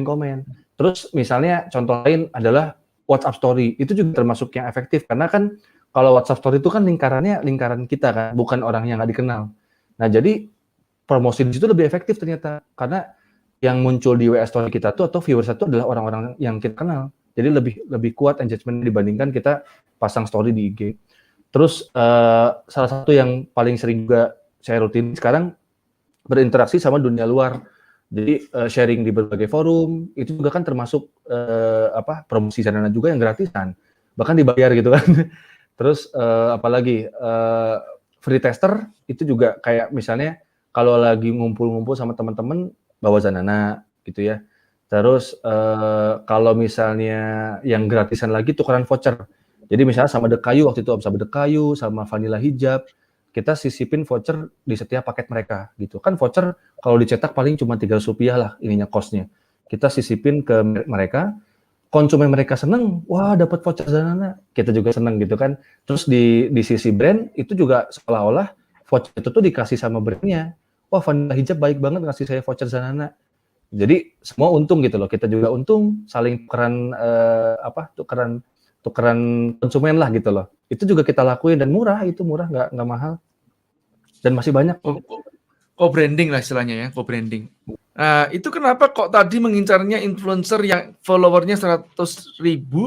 komen. Terus misalnya contoh lain adalah WhatsApp story. Itu juga termasuk yang efektif karena kan kalau WhatsApp story itu kan lingkaran kita kan, bukan orang yang nggak dikenal. Nah, jadi promosi di situ lebih efektif ternyata karena yang muncul di WA story kita tuh atau viewers itu adalah orang-orang yang kita kenal. Jadi lebih kuat engagement dibandingkan kita pasang story di IG. Terus salah satu yang paling sering juga saya rutin sekarang berinteraksi sama dunia luar. Jadi sharing di berbagai forum itu juga kan termasuk promosi Zanana juga yang gratisan, bahkan dibayar gitu kan. Terus apalagi free tester itu juga kayak misalnya kalau lagi ngumpul-ngumpul sama teman-teman bawa Zanana gitu ya. Terus kalau misalnya yang gratisan lagi tukeran voucher. Jadi misalnya sama Dekayu waktu itu sama Dekayu sama Vanilla Hijab kita sisipin voucher di setiap paket mereka gitu. Kan voucher kalau dicetak paling cuma Rp300 lah ininya cost-nya. Kita sisipin ke mereka, konsumen mereka seneng, wah dapat voucher Zanana, kita juga seneng gitu kan. Terus di sisi brand itu juga seolah-olah voucher itu tuh dikasih sama brandnya. Wah Vanilla Hijab baik banget ngasih saya voucher Zanana. Jadi semua untung gitu loh. Kita juga untung, saling tukeran konsumen lah gitu loh. Itu juga kita lakuin dan murah, itu murah nggak mahal. Dan masih banyak. Co-branding lah istilahnya ya, co-branding. Nah, itu kenapa kok tadi mengincarnya influencer yang followernya 100.000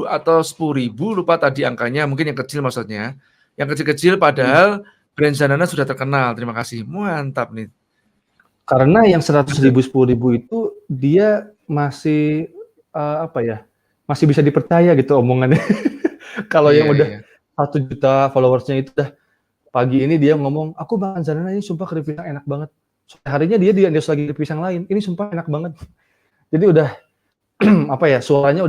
atau 10.000, lupa tadi angkanya, mungkin yang kecil maksudnya. Yang kecil-kecil padahal brand Zanana sudah terkenal. Terima kasih. Mantap nih. Karena yang 100.000, 10.000 itu dia masih masih bisa dipercaya gitu omongannya. Kalau yang udah 1 juta followersnya itu dah pagi ini dia ngomong, aku makan Zanana ini sumpah keripik pisang enak banget. Sore harinya dia lagi keripik pisang lain, ini sumpah enak banget. Jadi udah suaranya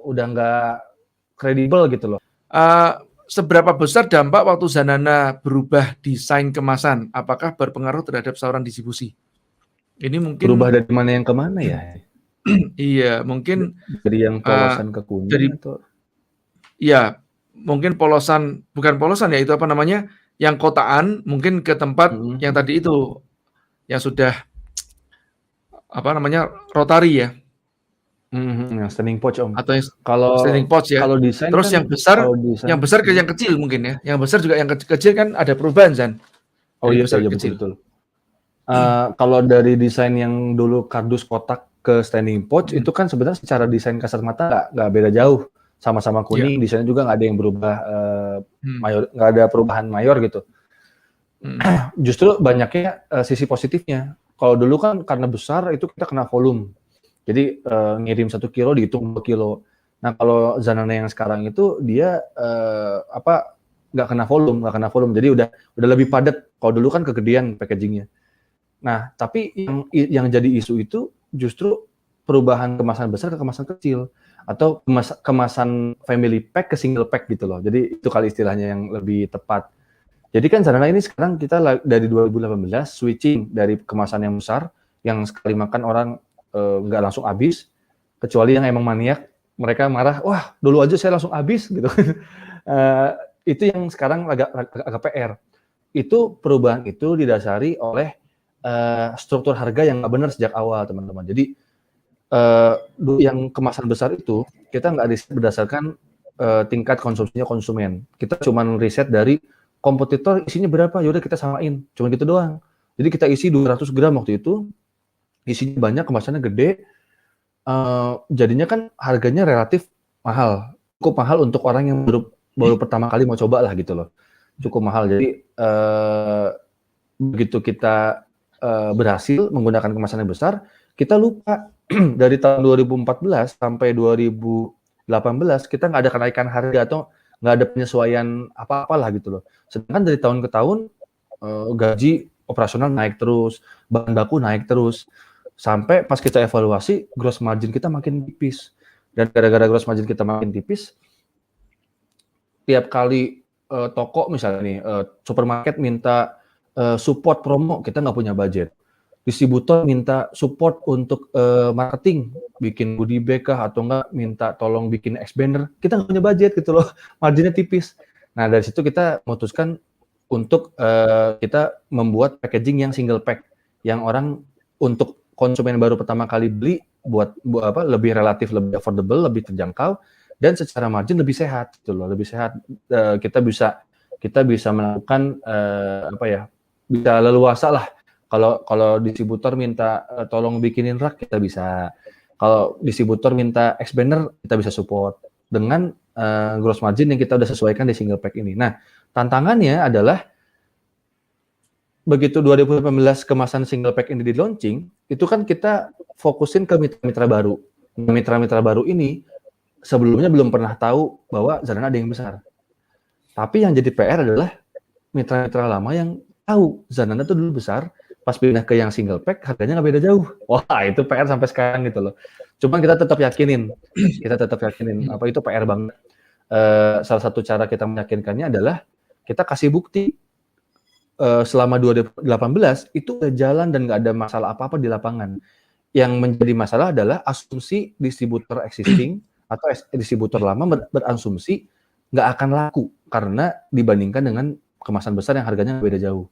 udah nggak kredibel gitu loh. Seberapa besar dampak waktu Zanana berubah desain kemasan? Apakah berpengaruh terhadap saluran distribusi? Ini mungkin berubah dari mana yang ke mana ya? Iya, mungkin dari yang polosan ke kuning atau? Iya, mungkin bukan polosan ya, itu apa namanya, yang kotaan mungkin ke tempat yang tadi itu, yang sudah rotary ya. Yang standing pouch Om. Atau yang standing pouch ya. Kalau desain terus kan, yang besar ke yang kecil mungkin ya. Yang besar juga yang kecil kan ada perubahan Zan. Oh iya, betul. Kalau dari desain yang dulu kardus kotak ke standing pouch itu kan sebenarnya secara desain kasat mata nggak beda jauh, sama-sama kuning, desainnya juga nggak ada yang berubah nggak ada perubahan mayor gitu. Justru banyaknya sisi positifnya. Kalau dulu kan karena besar itu kita kena volume, jadi ngirim 1 kilo dihitung 2 kilo. Nah kalau Zanana yang sekarang itu dia nggak kena volume, jadi udah lebih padat. Kalau dulu kan kegedean packagingnya. Nah, tapi yang jadi isu itu justru perubahan kemasan besar ke kemasan kecil atau kemasan family pack ke single pack gitu loh. Jadi itu kali istilahnya yang lebih tepat. Jadi kan Zanana ini sekarang kita dari 2018 switching dari kemasan yang besar yang sekali makan orang nggak langsung habis, kecuali yang emang maniak, mereka marah, wah dulu aja saya langsung habis gitu. Itu yang sekarang agak PR. Itu perubahan itu didasari oleh struktur harga yang nggak benar sejak awal, teman-teman. Jadi yang kemasan besar itu kita nggak riset berdasarkan tingkat konsumsinya konsumen. Kita cuma riset dari kompetitor isinya berapa, yaudah kita samain, cuma gitu doang. Jadi kita isi 200 gram waktu itu, isinya banyak, kemasannya gede, jadinya kan harganya relatif mahal, cukup mahal untuk orang yang baru pertama kali mau coba lah gitu loh, cukup mahal. Jadi begitu kita berhasil menggunakan kemasan yang besar, kita lupa dari tahun 2014 sampai 2018 kita nggak ada kenaikan harga atau nggak ada penyesuaian apa-apa lah gitu loh. Sedangkan dari tahun ke tahun gaji operasional naik terus, bahan baku naik terus, sampai pas kita evaluasi gross margin kita makin tipis. Dan gara-gara gross margin kita makin tipis, tiap kali toko misalnya nih, supermarket minta support promo, kita nggak punya budget. Distributor minta support untuk marketing, bikin goodie bag kah, atau nggak minta tolong bikin X-banner, kita nggak punya budget gitu loh, marginnya tipis. Nah dari situ kita memutuskan untuk kita membuat packaging yang single pack, yang orang untuk konsumen baru pertama kali beli buat lebih relatif, lebih affordable, lebih terjangkau, dan secara margin lebih sehat gitu loh, lebih sehat. Kita bisa melakukan bisa leluasa lah. Kalau distributor minta tolong bikinin rak, kita bisa. Kalau distributor minta expander, kita bisa support dengan gross margin yang kita udah sesuaikan di single pack ini. Nah, tantangannya adalah begitu 2018 kemasan single pack ini di launching, itu kan kita fokusin ke mitra-mitra baru. Mitra-mitra baru ini sebelumnya belum pernah tahu bahwa Zanana ada yang besar. Tapi yang jadi PR adalah mitra-mitra lama yang tahu Zanana itu dulu besar, pas pindah ke yang single pack harganya nggak beda jauh. Wah, itu PR sampai sekarang gitu loh. Cuman kita tetap yakinin apa itu PR banget. Salah satu cara kita meyakinkannya adalah kita kasih bukti selama 2018 itu udah jalan dan nggak ada masalah apa-apa di lapangan. Yang menjadi masalah adalah asumsi distributor existing atau distributor lama berasumsi nggak akan laku karena dibandingkan dengan kemasan besar yang harganya nggak beda jauh.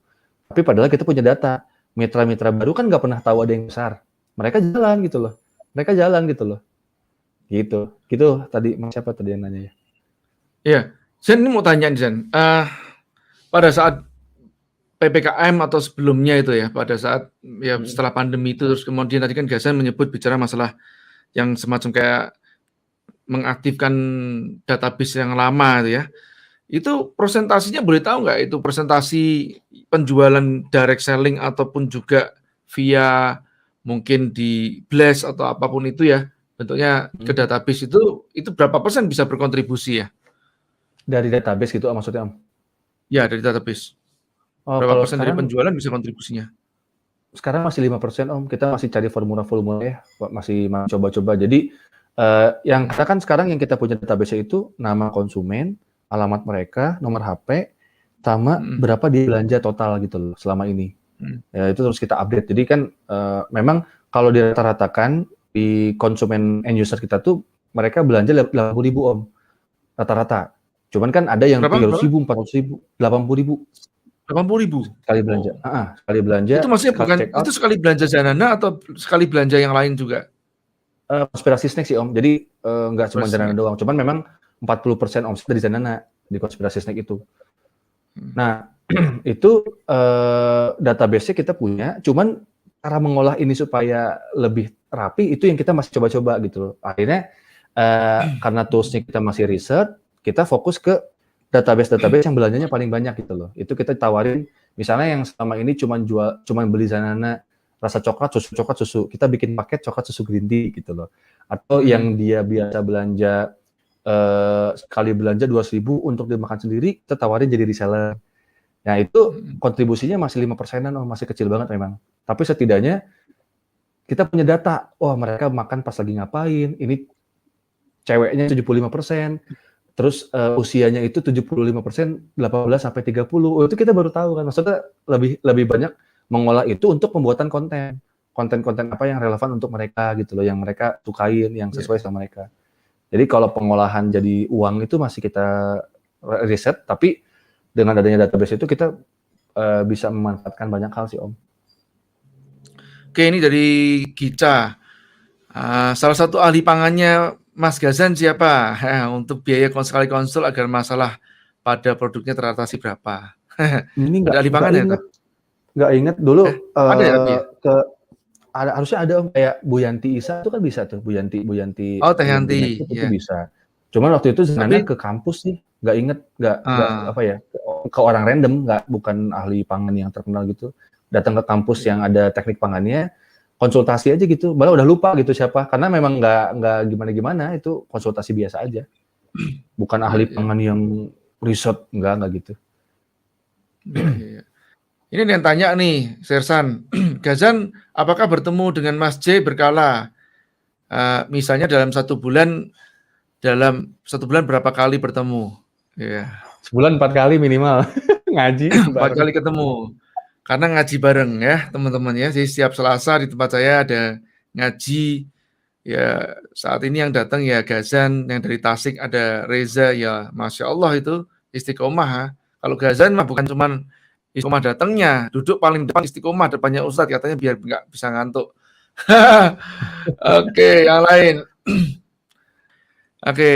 Tapi padahal kita punya data, mitra-mitra baru kan nggak pernah tahu ada yang besar. Mereka jalan gitu loh. Gitu tadi siapa tadi yang nanya ya? Iya, Zen ini mau tanya nih Zen. Pada saat PPKM atau sebelumnya itu ya, pada saat ya setelah pandemi itu, terus kemudian tadi kan Gazan menyebut bicara masalah yang semacam kayak mengaktifkan database yang lama itu ya. Itu presentasinya boleh tahu nggak itu presentasi penjualan direct selling ataupun juga via mungkin di Blast atau apapun itu ya, bentuknya ke database itu berapa persen bisa berkontribusi ya? Dari database gitu maksudnya Om? Ya, dari database. Berapa persen dari penjualan bisa kontribusinya? Sekarang masih 5% Om, kita masih cari formula-formula ya, masih coba-coba. Jadi yang katakan sekarang yang kita punya database itu nama konsumen, alamat mereka, nomor HP, sama berapa dia belanja total gitu loh selama ini. Ya, itu terus kita update. Jadi kan memang kalau dirata-ratakan di konsumen end user kita tuh mereka belanja 80.000 Om rata-rata. Cuman kan ada yang 300.000, 400.000, 80.000. 80.000 sekali belanja. Sekali belanja. Itu maksudnya bukan itu sekali belanja Zanana atau sekali belanja yang lain juga? Konspirasi snack sih Om. Jadi nggak cuma Zanana doang. Cuman memang 40% omset dari Zanana di konspirasi snack itu. Nah, itu database-nya kita punya. Cuman cara mengolah ini supaya lebih rapi itu yang kita masih coba-coba gitu loh. Akhirnya karena tools-nya kita masih riset, kita fokus ke database yang belanjanya paling banyak gitu loh. Itu kita tawarin, misalnya yang selama ini cuma beli Zanana rasa coklat, susu. Kita bikin paket coklat susu green tea gitu loh. Atau yang dia biasa belanja sekali belanja 2.000 untuk dia makan sendiri, kita tawarin jadi reseller. Nah itu kontribusinya masih 5%-an, masih kecil banget memang. Tapi setidaknya kita punya data, mereka makan pas lagi ngapain, ini ceweknya 75%, terus usianya itu 75%, 18 sampai 30. Itu kita baru tahu kan. Maksudnya lebih banyak mengolah itu untuk pembuatan konten apa yang relevan untuk mereka gitu loh, yang mereka sukain, yang sesuai sama mereka. Jadi kalau pengolahan jadi uang itu masih kita riset, tapi dengan adanya database itu kita bisa memanfaatkan banyak hal sih Om. Oke, ini dari Gica. Salah satu ahli pangannya Mas Gazan siapa? Untuk biaya sekali konsul agar masalah pada produknya teratasi berapa? Ini ahli pangan ya? Nggak inget dulu. Ada ya? Harusnya ada Om, kayak Bu Yanti Isa itu kan bisa tuh, Bu Yanti. Oh, Teh Yanti. Itu bisa. Cuman waktu itu Zanana ke kampus sih, nggak inget, nggak apa ya, ke orang random, bukan ahli pangan yang terkenal gitu. Datang ke kampus yang ada teknik pangannya, konsultasi aja gitu, malah udah lupa gitu siapa, karena memang nggak gimana-gimana, itu konsultasi biasa aja, bukan ahli pangan yang riset, nggak gitu. Ini yang tanya nih, Sersan, Gazan, apakah bertemu dengan Mas J berkala? Misalnya dalam satu bulan berapa kali bertemu? Ya. Sebulan 4 kali minimal ngaji. 4 kali ketemu. Karena ngaji bareng ya teman-teman ya. Jadi setiap Selasa di tempat saya ada ngaji. Ya saat ini yang datang ya Gazan, yang dari Tasik ada Reza ya, Masya Allah itu istiqomah. Kalau Gazan mah bukan cuman istiqomah datangnya, duduk paling depan istiqomah depannya Ustadz katanya biar nggak bisa ngantuk. Oke, yang lain. Oke,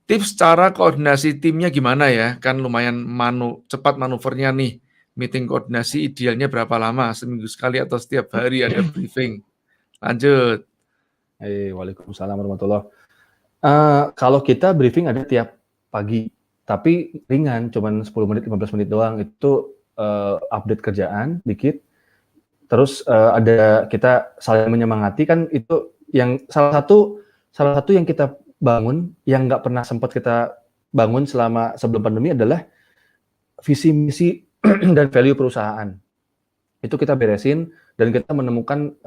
tips cara koordinasi timnya gimana ya? Kan lumayan cepat manuvernya nih. Meeting koordinasi idealnya berapa lama? Seminggu sekali atau setiap hari ada briefing? Lanjut. Waalaikumsalam warahmatullahi. Kalau kita briefing ada tiap pagi, tapi ringan, cuman 10 menit, 15 menit doang. Itu update kerjaan dikit. Terus ada kita saling menyemangati kan itu yang salah satu yang kita bangun yang nggak pernah sempat kita bangun selama sebelum pandemi adalah visi misi dan value perusahaan. Itu kita beresin dan kita menemukan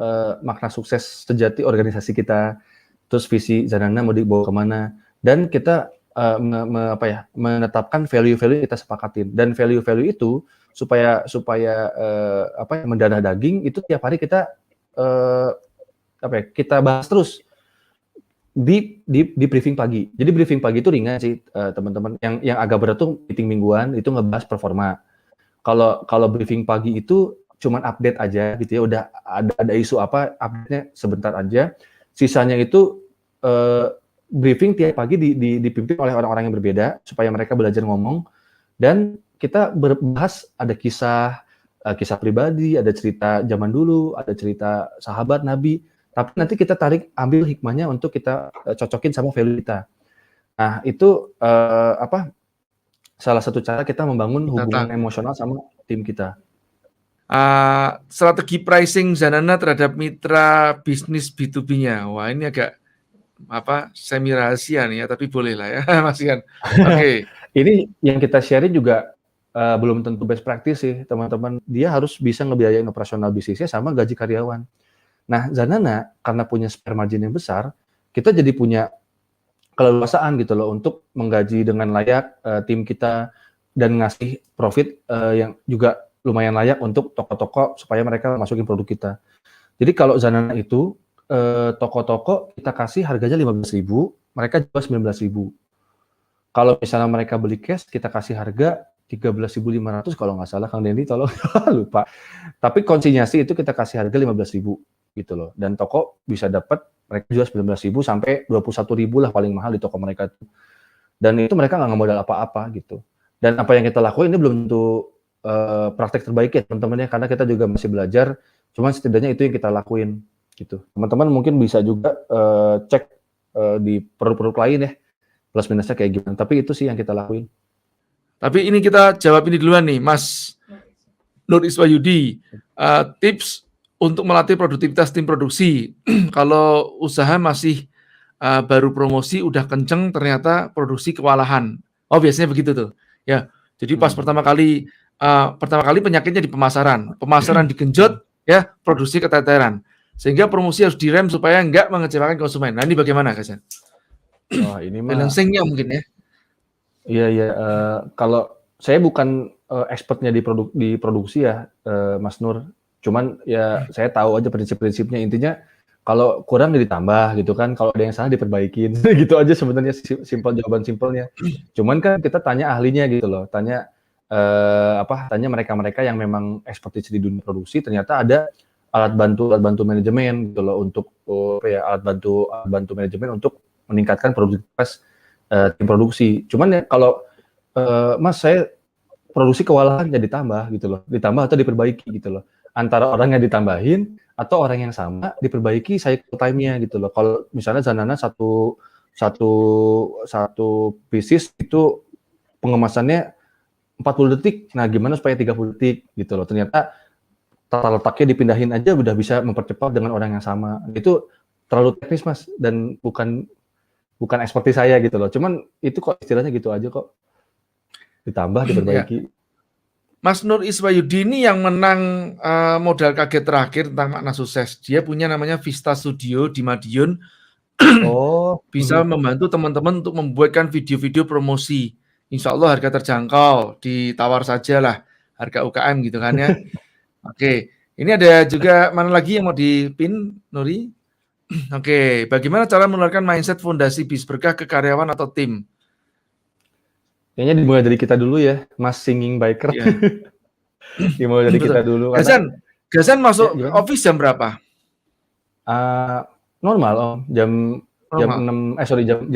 makna sukses sejati organisasi kita. Terus visi Zanana mau dibawa kemana dan kita menetapkan value-value kita sepakatin dan value-value itu supaya mendarah daging itu tiap hari kita kita bahas terus di briefing pagi. Jadi briefing pagi itu ringan sih teman-teman. Yang agak berat tuh meeting mingguan itu ngebahas performa. Kalau briefing pagi itu cuman update aja gitu ya, udah ada isu apa update-nya sebentar aja. Sisanya itu briefing tiap pagi dipimpin oleh orang-orang yang berbeda supaya mereka belajar ngomong dan kita berbahas ada kisah pribadi, ada cerita zaman dulu, ada cerita sahabat Nabi, tapi nanti kita ambil hikmahnya untuk kita cocokin sama value kita. Nah, itu salah satu cara kita membangun hubungan emosional sama tim kita. Strategi pricing Zanana terhadap mitra bisnis B2B-nya. Wah, ini agak semi rahasia nih ya, tapi boleh lah ya, Mas Ian. Oke. Ini yang kita sharing juga belum tentu best practice sih, teman-teman. Dia harus bisa ngebiayain operasional bisnisnya sama gaji karyawan. Nah, Zanana karena punya spare margin yang besar, kita jadi punya keleluasaan gitu loh untuk menggaji dengan layak tim kita dan ngasih profit yang juga lumayan layak untuk toko-toko supaya mereka masukin produk kita. Jadi kalau Zanana itu toko-toko kita kasih harganya 15.000, mereka jual 19.000. Kalau misalnya mereka beli cash, kita kasih harga 13.500 kalau nggak salah, Kang Dendi tolong lupa. Tapi konsinyasi itu kita kasih harga 15.000 gitu loh. Dan toko bisa dapat mereka jual 19.000 sampai 21.000 lah paling mahal di toko mereka itu. Dan itu mereka nggak modal apa-apa gitu. Dan apa yang kita lakuin ini belum tentu praktek terbaik ya teman-teman ya, karena kita juga masih belajar. Cuman setidaknya itu yang kita lakuin gitu. Teman-teman mungkin bisa juga cek di produk-produk lain ya, plus minusnya kayak gimana. Tapi itu sih yang kita lakuin. Tapi ini kita jawab ini duluan nih, Mas Nur Iswayudi. Tips untuk melatih produktivitas tim produksi. Kalau usaha masih baru promosi, udah kenceng, ternyata produksi kewalahan. Oh, biasanya begitu tuh. Ya, jadi pas pertama kali penyakitnya di pemasaran digenjot, ya produksi keteteran. Sehingga promosi harus direm supaya nggak mengecewakan konsumen. Nah, ini bagaimana, Kasan? Wah, ini mah balancing-nya mungkin ya. Iya, kalau saya bukan expertnya di produksi ya, Mas Nur. Cuman ya saya tahu aja prinsip-prinsipnya. Intinya kalau kurang ya ditambah gitu kan, kalau ada yang salah diperbaikin. Gitu aja sebenarnya jawaban simpelnya. Cuman kan kita tanya ahlinya gitu loh, tanya mereka-mereka yang memang expertise di dunia produksi, ternyata ada alat bantu manajemen gitu loh untuk alat bantu manajemen untuk meningkatkan produktivitas tim produksi. Cuman ya kalau Mas saya produksi kewalahan ya ditambah gitu loh, ditambah atau diperbaiki gitu loh. Antara orang yang ditambahin atau orang yang sama diperbaiki cycle time-nya gitu loh. Kalau misalnya Zanana satu pieces itu pengemasannya 40 detik. Nah, gimana supaya 30 detik gitu loh. Ternyata tata letaknya dipindahin aja udah bisa mempercepat dengan orang yang sama. Itu terlalu teknis, Mas, dan bukan expertise saya gitu loh. Cuman itu kok istilahnya gitu aja kok. Ditambah, diperbaiki. Ya. Mas Nur Iswayudi ini yang menang modal kaget terakhir tentang makna sukses. Dia punya namanya Vista Studio di Madiun. Bisa membantu teman-teman untuk membuatkan video-video promosi. Insya Allah harga terjangkau, ditawar saja lah harga UKM gitu kan ya. Oke, ini ada juga mana lagi yang mau dipin, Nuri? Oke, bagaimana cara menularkan mindset fondasi bis berkah ke karyawan atau tim? Kayaknya dimulai dari kita dulu ya, Mas Singing Biker. Yeah. Dimulai dari kita dulu. Gasan masuk office jam berapa? Normal Om, jam 7.45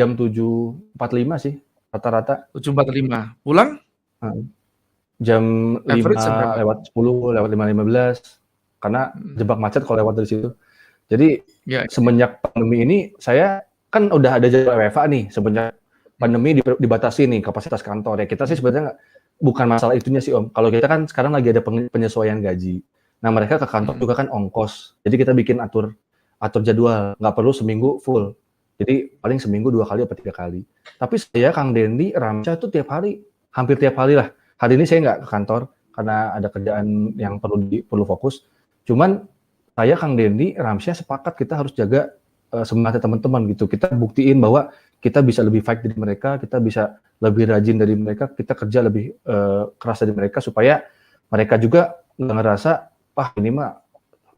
sih rata-rata. 7.45. Pulang? Jam 5 lewat 10, lewat 5.15. Karena jebak macet kalau lewat dari situ. Jadi Ya, semenjak pandemi ini saya kan udah ada jadwal WFA nih, semenjak pandemi dibatasi nih kapasitas kantor ya. Kita sih sebenarnya bukan masalah itunya sih Om. Kalau kita kan sekarang lagi ada penyesuaian gaji. Nah mereka ke kantor juga kan ongkos. Jadi kita bikin atur jadwal, nggak perlu seminggu full. Jadi paling seminggu 2 kali atau 3 kali. Tapi saya, Kang Dendi, Ramsyah tuh tiap hari, hampir tiap hari lah. Hari ini saya nggak ke kantor karena ada kerjaan yang perlu fokus. Cuman saya, Kang Dendi, Ramsyah sepakat kita harus jaga semangatnya teman-teman gitu. Kita buktiin bahwa kita bisa lebih fight dari mereka, kita bisa lebih rajin dari mereka, kita kerja lebih keras dari mereka supaya mereka juga nggak ngerasa, wah ini mah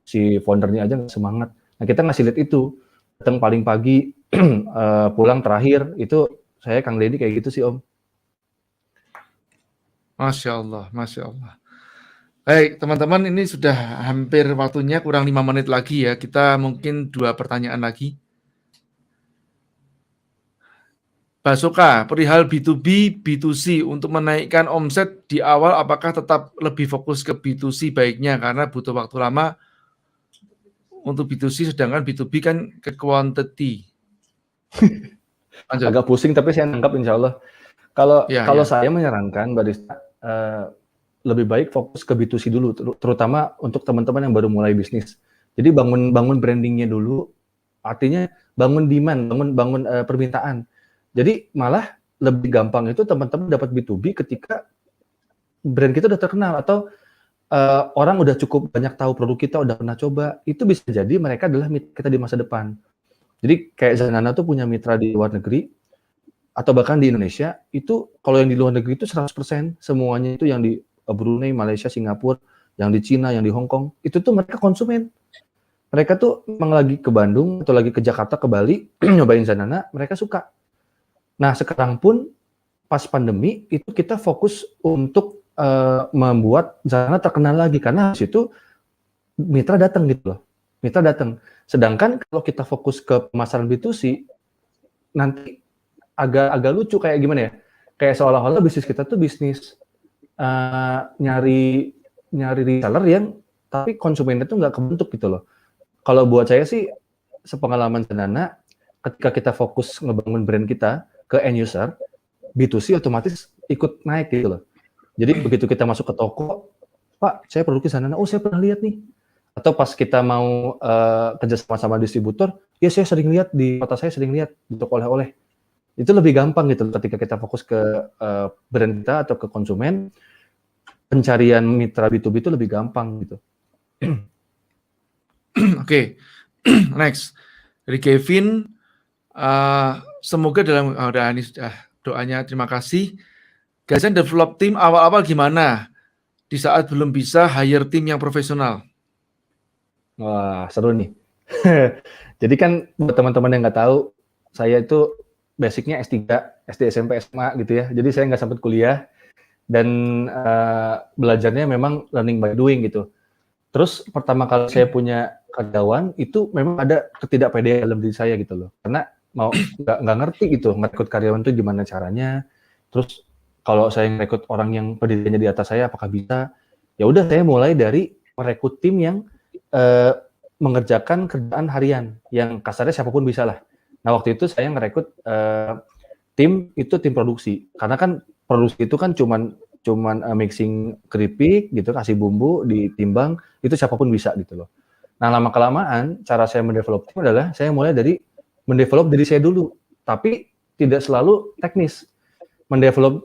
si foundernya aja nggak semangat. Nah kita ngasih lihat itu, datang paling pagi, pulang terakhir, itu saya Kang Dendi kayak gitu sih Om. Masya Allah, Masya Allah. Baik, teman-teman, ini sudah hampir waktunya, kurang 5 menit lagi ya. Kita mungkin 2 pertanyaan lagi. Pak Soka, perihal B2B, B2C untuk menaikkan omset di awal, apakah tetap lebih fokus ke B2C baiknya karena butuh waktu lama untuk B2C, sedangkan B2B kan ke quantity. Lanjut. Agak pusing tapi saya nangkap insya Allah. Kalau Ya, kalau ya. saya menyarankan Mbak Dista, lebih baik fokus ke B2C dulu, terutama untuk teman-teman yang baru mulai bisnis. Jadi bangun brandingnya dulu, artinya bangun demand, bangun permintaan. Jadi malah lebih gampang itu teman-teman dapat B2B ketika brand kita udah terkenal atau orang udah cukup banyak tahu produk kita, udah pernah coba. Itu bisa jadi mereka adalah mitra kita di masa depan. Jadi kayak Zanana tuh punya mitra di luar negeri atau bahkan di Indonesia, itu kalau yang di luar negeri itu 100%, semuanya itu yang di Brunei, Malaysia, Singapura, yang di Cina, yang di Hong Kong, itu tuh mereka konsumen. Mereka tuh memang lagi ke Bandung atau lagi ke Jakarta, ke Bali, nyobain Zanana, mereka suka. Nah, sekarang pun pas pandemi itu kita fokus untuk membuat Zanana terkenal lagi karena habis itu mitra datang gitu loh. Mitra datang. Sedangkan kalau kita fokus ke pemasaran B2C, nanti agak lucu kayak gimana ya? Kayak seolah-olah bisnis kita tuh bisnis nyari reseller yang tapi konsumennya tuh nggak kebentuk gitu loh. Kalau buat saya sih sepengalaman Zanana, ketika kita fokus ngebangun brand kita ke end user, B2C otomatis ikut naik gitu loh. Jadi begitu kita masuk ke toko, Pak, saya produknya Zanana, oh saya pernah lihat nih. Atau pas kita mau kerja sama distributor, ya saya sering lihat di kota saya sering lihat di toko oleh-oleh. Itu lebih gampang gitu ketika kita fokus ke brand kita atau ke konsumen, pencarian mitra B2B itu lebih gampang gitu. Oke, next. Dari Kevin, semoga dalam ini sudah doanya, terima kasih. Gazan develop tim awal-awal gimana? Di saat belum bisa hire tim yang profesional. Wah, seru nih. Jadi kan buat teman-teman yang nggak tahu, saya itu basicnya S3, SD, SMP, SMA gitu ya. Jadi saya nggak sempat kuliah dan belajarnya memang learning by doing gitu. Terus pertama kali saya punya karyawan itu memang ada ketidakpedean dalam diri saya gitu loh. Karena nggak ngerti gitu merekrut karyawan itu gimana caranya. Terus kalau saya merekrut orang yang pendidikannya di atas saya apakah bisa? Ya udah saya mulai dari merekrut tim yang mengerjakan kerjaan harian yang kasarnya siapapun bisa lah. Nah waktu itu saya ngerekrut tim produksi karena kan produksi itu kan cuman mixing keripik gitu, kasih bumbu, ditimbang, itu siapapun bisa gitu loh. Nah lama kelamaan cara saya mendevelop tim adalah saya mulai dari mendevelop diri saya dulu, tapi tidak selalu teknis. Mendevelop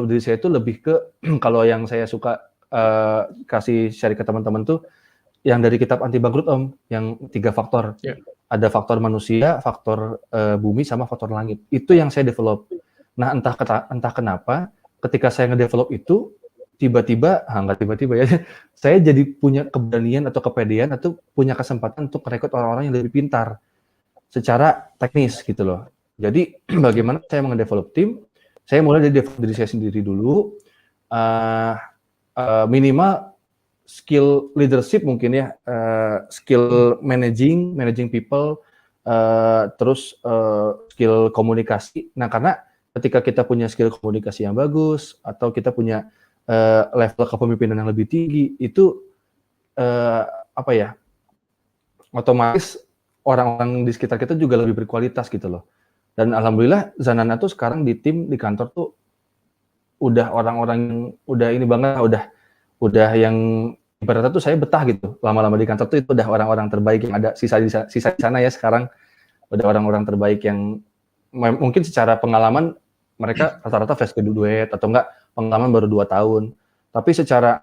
diri saya itu lebih ke kalau yang saya suka kasih share ke teman-teman tuh yang dari kitab anti bangkrut Om, yang 3 faktor. Yeah. Ada faktor manusia, faktor bumi, sama faktor langit. Itu yang saya develop. Nah entah kenapa ketika saya ngedevelop itu tiba-tiba, nggak tiba-tiba ya, saya jadi punya keberanian atau kepedean atau punya kesempatan untuk merekrut orang-orang yang lebih pintar secara teknis gitu loh. Jadi bagaimana saya mengedevelop tim? Saya mulai dari develop diri saya sendiri dulu. Minimal skill leadership mungkin ya, skill managing people, terus skill komunikasi. Nah karena ketika kita punya skill komunikasi yang bagus atau kita punya level kepemimpinan yang lebih tinggi, itu otomatis orang-orang di sekitar kita juga lebih berkualitas gitu loh. Dan alhamdulillah Zanana tuh sekarang di tim di kantor tuh udah orang-orang yang udah ini banget, udah yang ibaratnya tuh saya betah gitu. Lama-lama di kantor tuh itu udah orang-orang terbaik yang ada sisa di sana ya sekarang. Udah orang-orang terbaik yang mungkin secara pengalaman mereka rata-rata fresh graduate atau enggak pengalaman baru 2 tahun. Tapi secara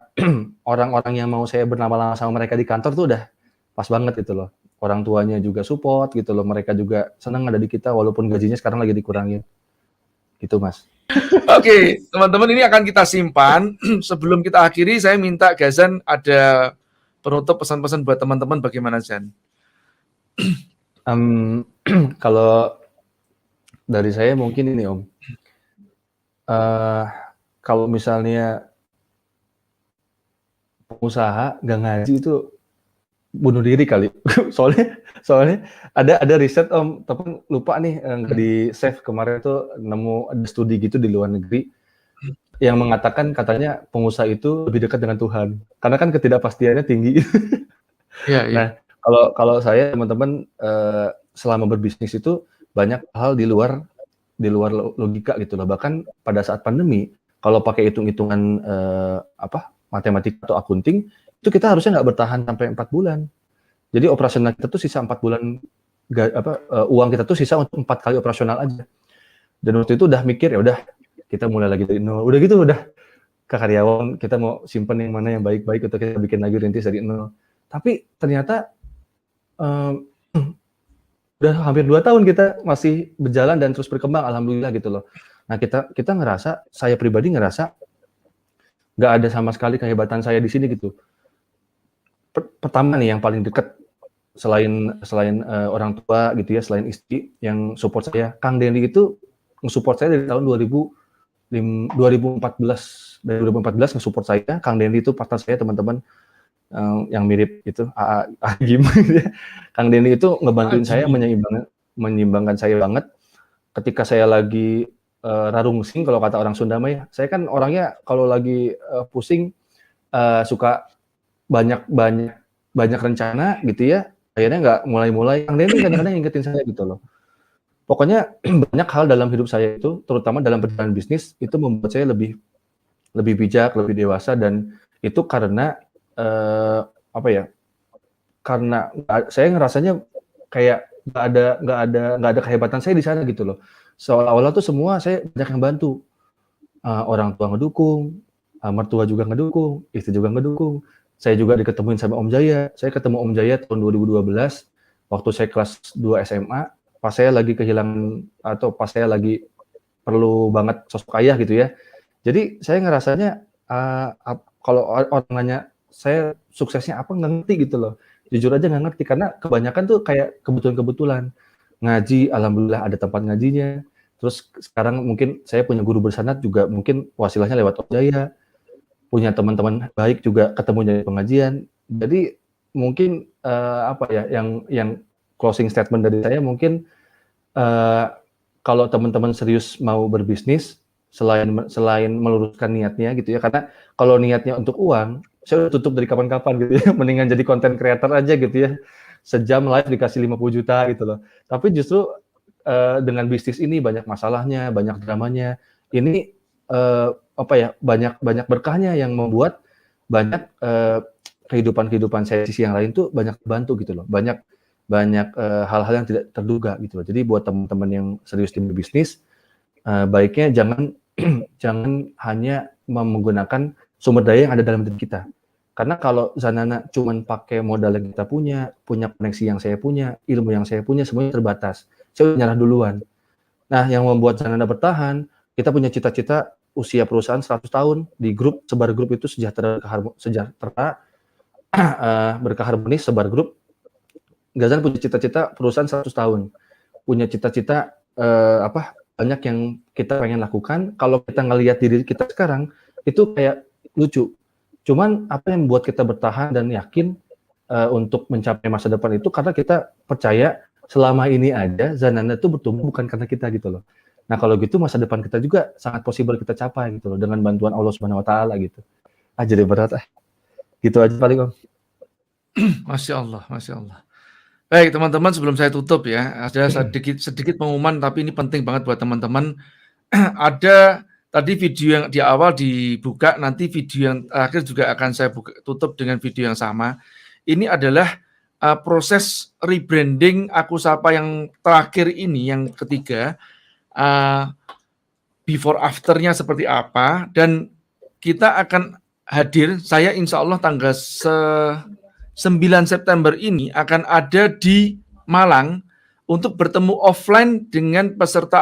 orang-orang yang mau saya berlama-lama sama mereka di kantor tuh udah pas banget gitu loh. Orang tuanya juga support gitu loh. Mereka juga senang ada di kita walaupun gajinya sekarang lagi dikurangin. Gitu, Mas. Oke, teman-teman, ini akan kita simpan. Sebelum kita akhiri, saya minta Gazan ada penutup pesan-pesan buat teman-teman bagaimana, Zan? Kalau dari saya mungkin ini Om, kalau misalnya pengusaha nggak ngaji itu bunuh diri kali. soalnya ada riset Om, tapi lupa nih nggak di save kemarin tuh nemu ada studi gitu di luar negeri yang mengatakan katanya pengusaha itu lebih dekat dengan Tuhan karena kan ketidakpastiannya tinggi. Ya, Nah, kalau saya teman-teman selama berbisnis itu banyak hal di luar logika gitu loh. Bahkan pada saat pandemi, kalau pakai hitung-hitungan matematika atau akunting, itu kita harusnya nggak bertahan sampai 4 bulan. Jadi operasional kita tuh sisa 4 bulan, uang kita tuh sisa untuk 4 kali operasional aja. Dan waktu itu udah mikir ya udah kita mulai lagi dari nol. Udah gitu udah ke karyawan kita mau simpen yang mana yang baik-baik atau kita bikin lagi rintis dari nol. Tapi ternyata udah hampir 2 tahun kita masih berjalan dan terus berkembang, alhamdulillah gitu loh. Nah kita ngerasa, saya pribadi ngerasa nggak ada sama sekali kehebatan saya di sini gitu. Pertama nih yang paling dekat selain orang tua gitu ya, selain istri yang support saya, Kang Dendi itu nge-support saya dari tahun 2014 nge-support saya. Kang Dendi itu partner saya teman-teman yang mirip itu Agim ya. Kang Dendi itu ngebantuin saya menyeimbangkan saya banget ketika saya lagi rarungsing kalau kata orang Sunda mah ya. Saya kan orangnya kalau lagi pusing suka banyak rencana gitu ya. Akhirnya nggak mulai-mulai. Kang Dendi kadang-kadang ingetin saya gitu loh. Pokoknya banyak hal dalam hidup saya itu, terutama dalam perjalanan bisnis, itu membuat saya lebih bijak, lebih dewasa, dan itu karena karena saya ngerasanya kayak nggak ada kehebatan saya di sana gitu loh. Seolah-olah tuh semua saya banyak yang bantu. Orang tua ngedukung, mertua juga ngedukung, istri juga ngedukung. Saya juga diketemuin sama Om Jaya. Saya ketemu Om Jaya tahun 2012 waktu saya kelas 2 SMA. Pas saya lagi kehilangan atau pas saya lagi perlu banget sosok ayah gitu ya. Jadi saya ngerasanya kalau orang nanya saya suksesnya apa nggak ngerti gitu loh. Jujur aja nggak ngerti karena kebanyakan tuh kayak kebetulan ngaji, alhamdulillah ada tempat ngajinya. Terus sekarang mungkin saya punya guru bersanad juga mungkin wasilahnya lewat Om Jaya. Punya teman-teman baik juga ketemu dari pengajian. Jadi mungkin yang closing statement dari saya mungkin kalau teman-teman serius mau berbisnis selain meluruskan niatnya gitu ya, karena kalau niatnya untuk uang saya udah tutup dari kapan-kapan gitu ya, mendingan jadi content creator aja gitu ya, sejam live dikasih 50 juta gitu loh. Tapi justru dengan bisnis ini banyak masalahnya, banyak dramanya, ini banyak berkahnya yang membuat banyak kehidupan saya sisi yang lain tuh banyak terbantu gitu loh, banyak hal-hal yang tidak terduga gitu loh. Jadi buat teman-teman yang serius di bisnis, baiknya jangan hanya menggunakan sumber daya yang ada dalam diri kita. Karena kalau Zanana cuman pakai modal yang kita punya koneksi yang saya punya, ilmu yang saya punya, semuanya terbatas. Saya udah nyerah duluan. Nah, yang membuat Zanana bertahan, kita punya cita-cita usia perusahaan 100 tahun di grup, sebar grup itu sejahtera, berkah harmonis, sebar grup. Gazan punya cita-cita perusahaan 100 tahun. Punya cita-cita banyak yang kita pengen lakukan. Kalau kita ngelihat diri kita sekarang, itu kayak lucu. Cuman apa yang membuat kita bertahan dan yakin untuk mencapai masa depan itu karena kita percaya selama ini aja Zanana itu bertumbuh bukan karena kita gitu loh. Nah kalau gitu masa depan kita juga sangat possible kita capai gitu loh dengan bantuan Allah Subhanahu Wa Taala gitu. Jadi berat Gitu aja paling Om. Masya Allah, Masya Allah. Baik teman-teman, sebelum saya tutup ya, ada sedikit pengumuman tapi ini penting banget buat teman-teman. Ada tadi video yang di awal dibuka, nanti video yang terakhir juga akan saya tutup dengan video yang sama. Ini adalah proses rebranding Aku Sapa yang terakhir ini, yang ketiga, before after-nya seperti apa, dan kita akan hadir, saya insya Allah tanggal 9 September ini akan ada di Malang untuk bertemu offline dengan peserta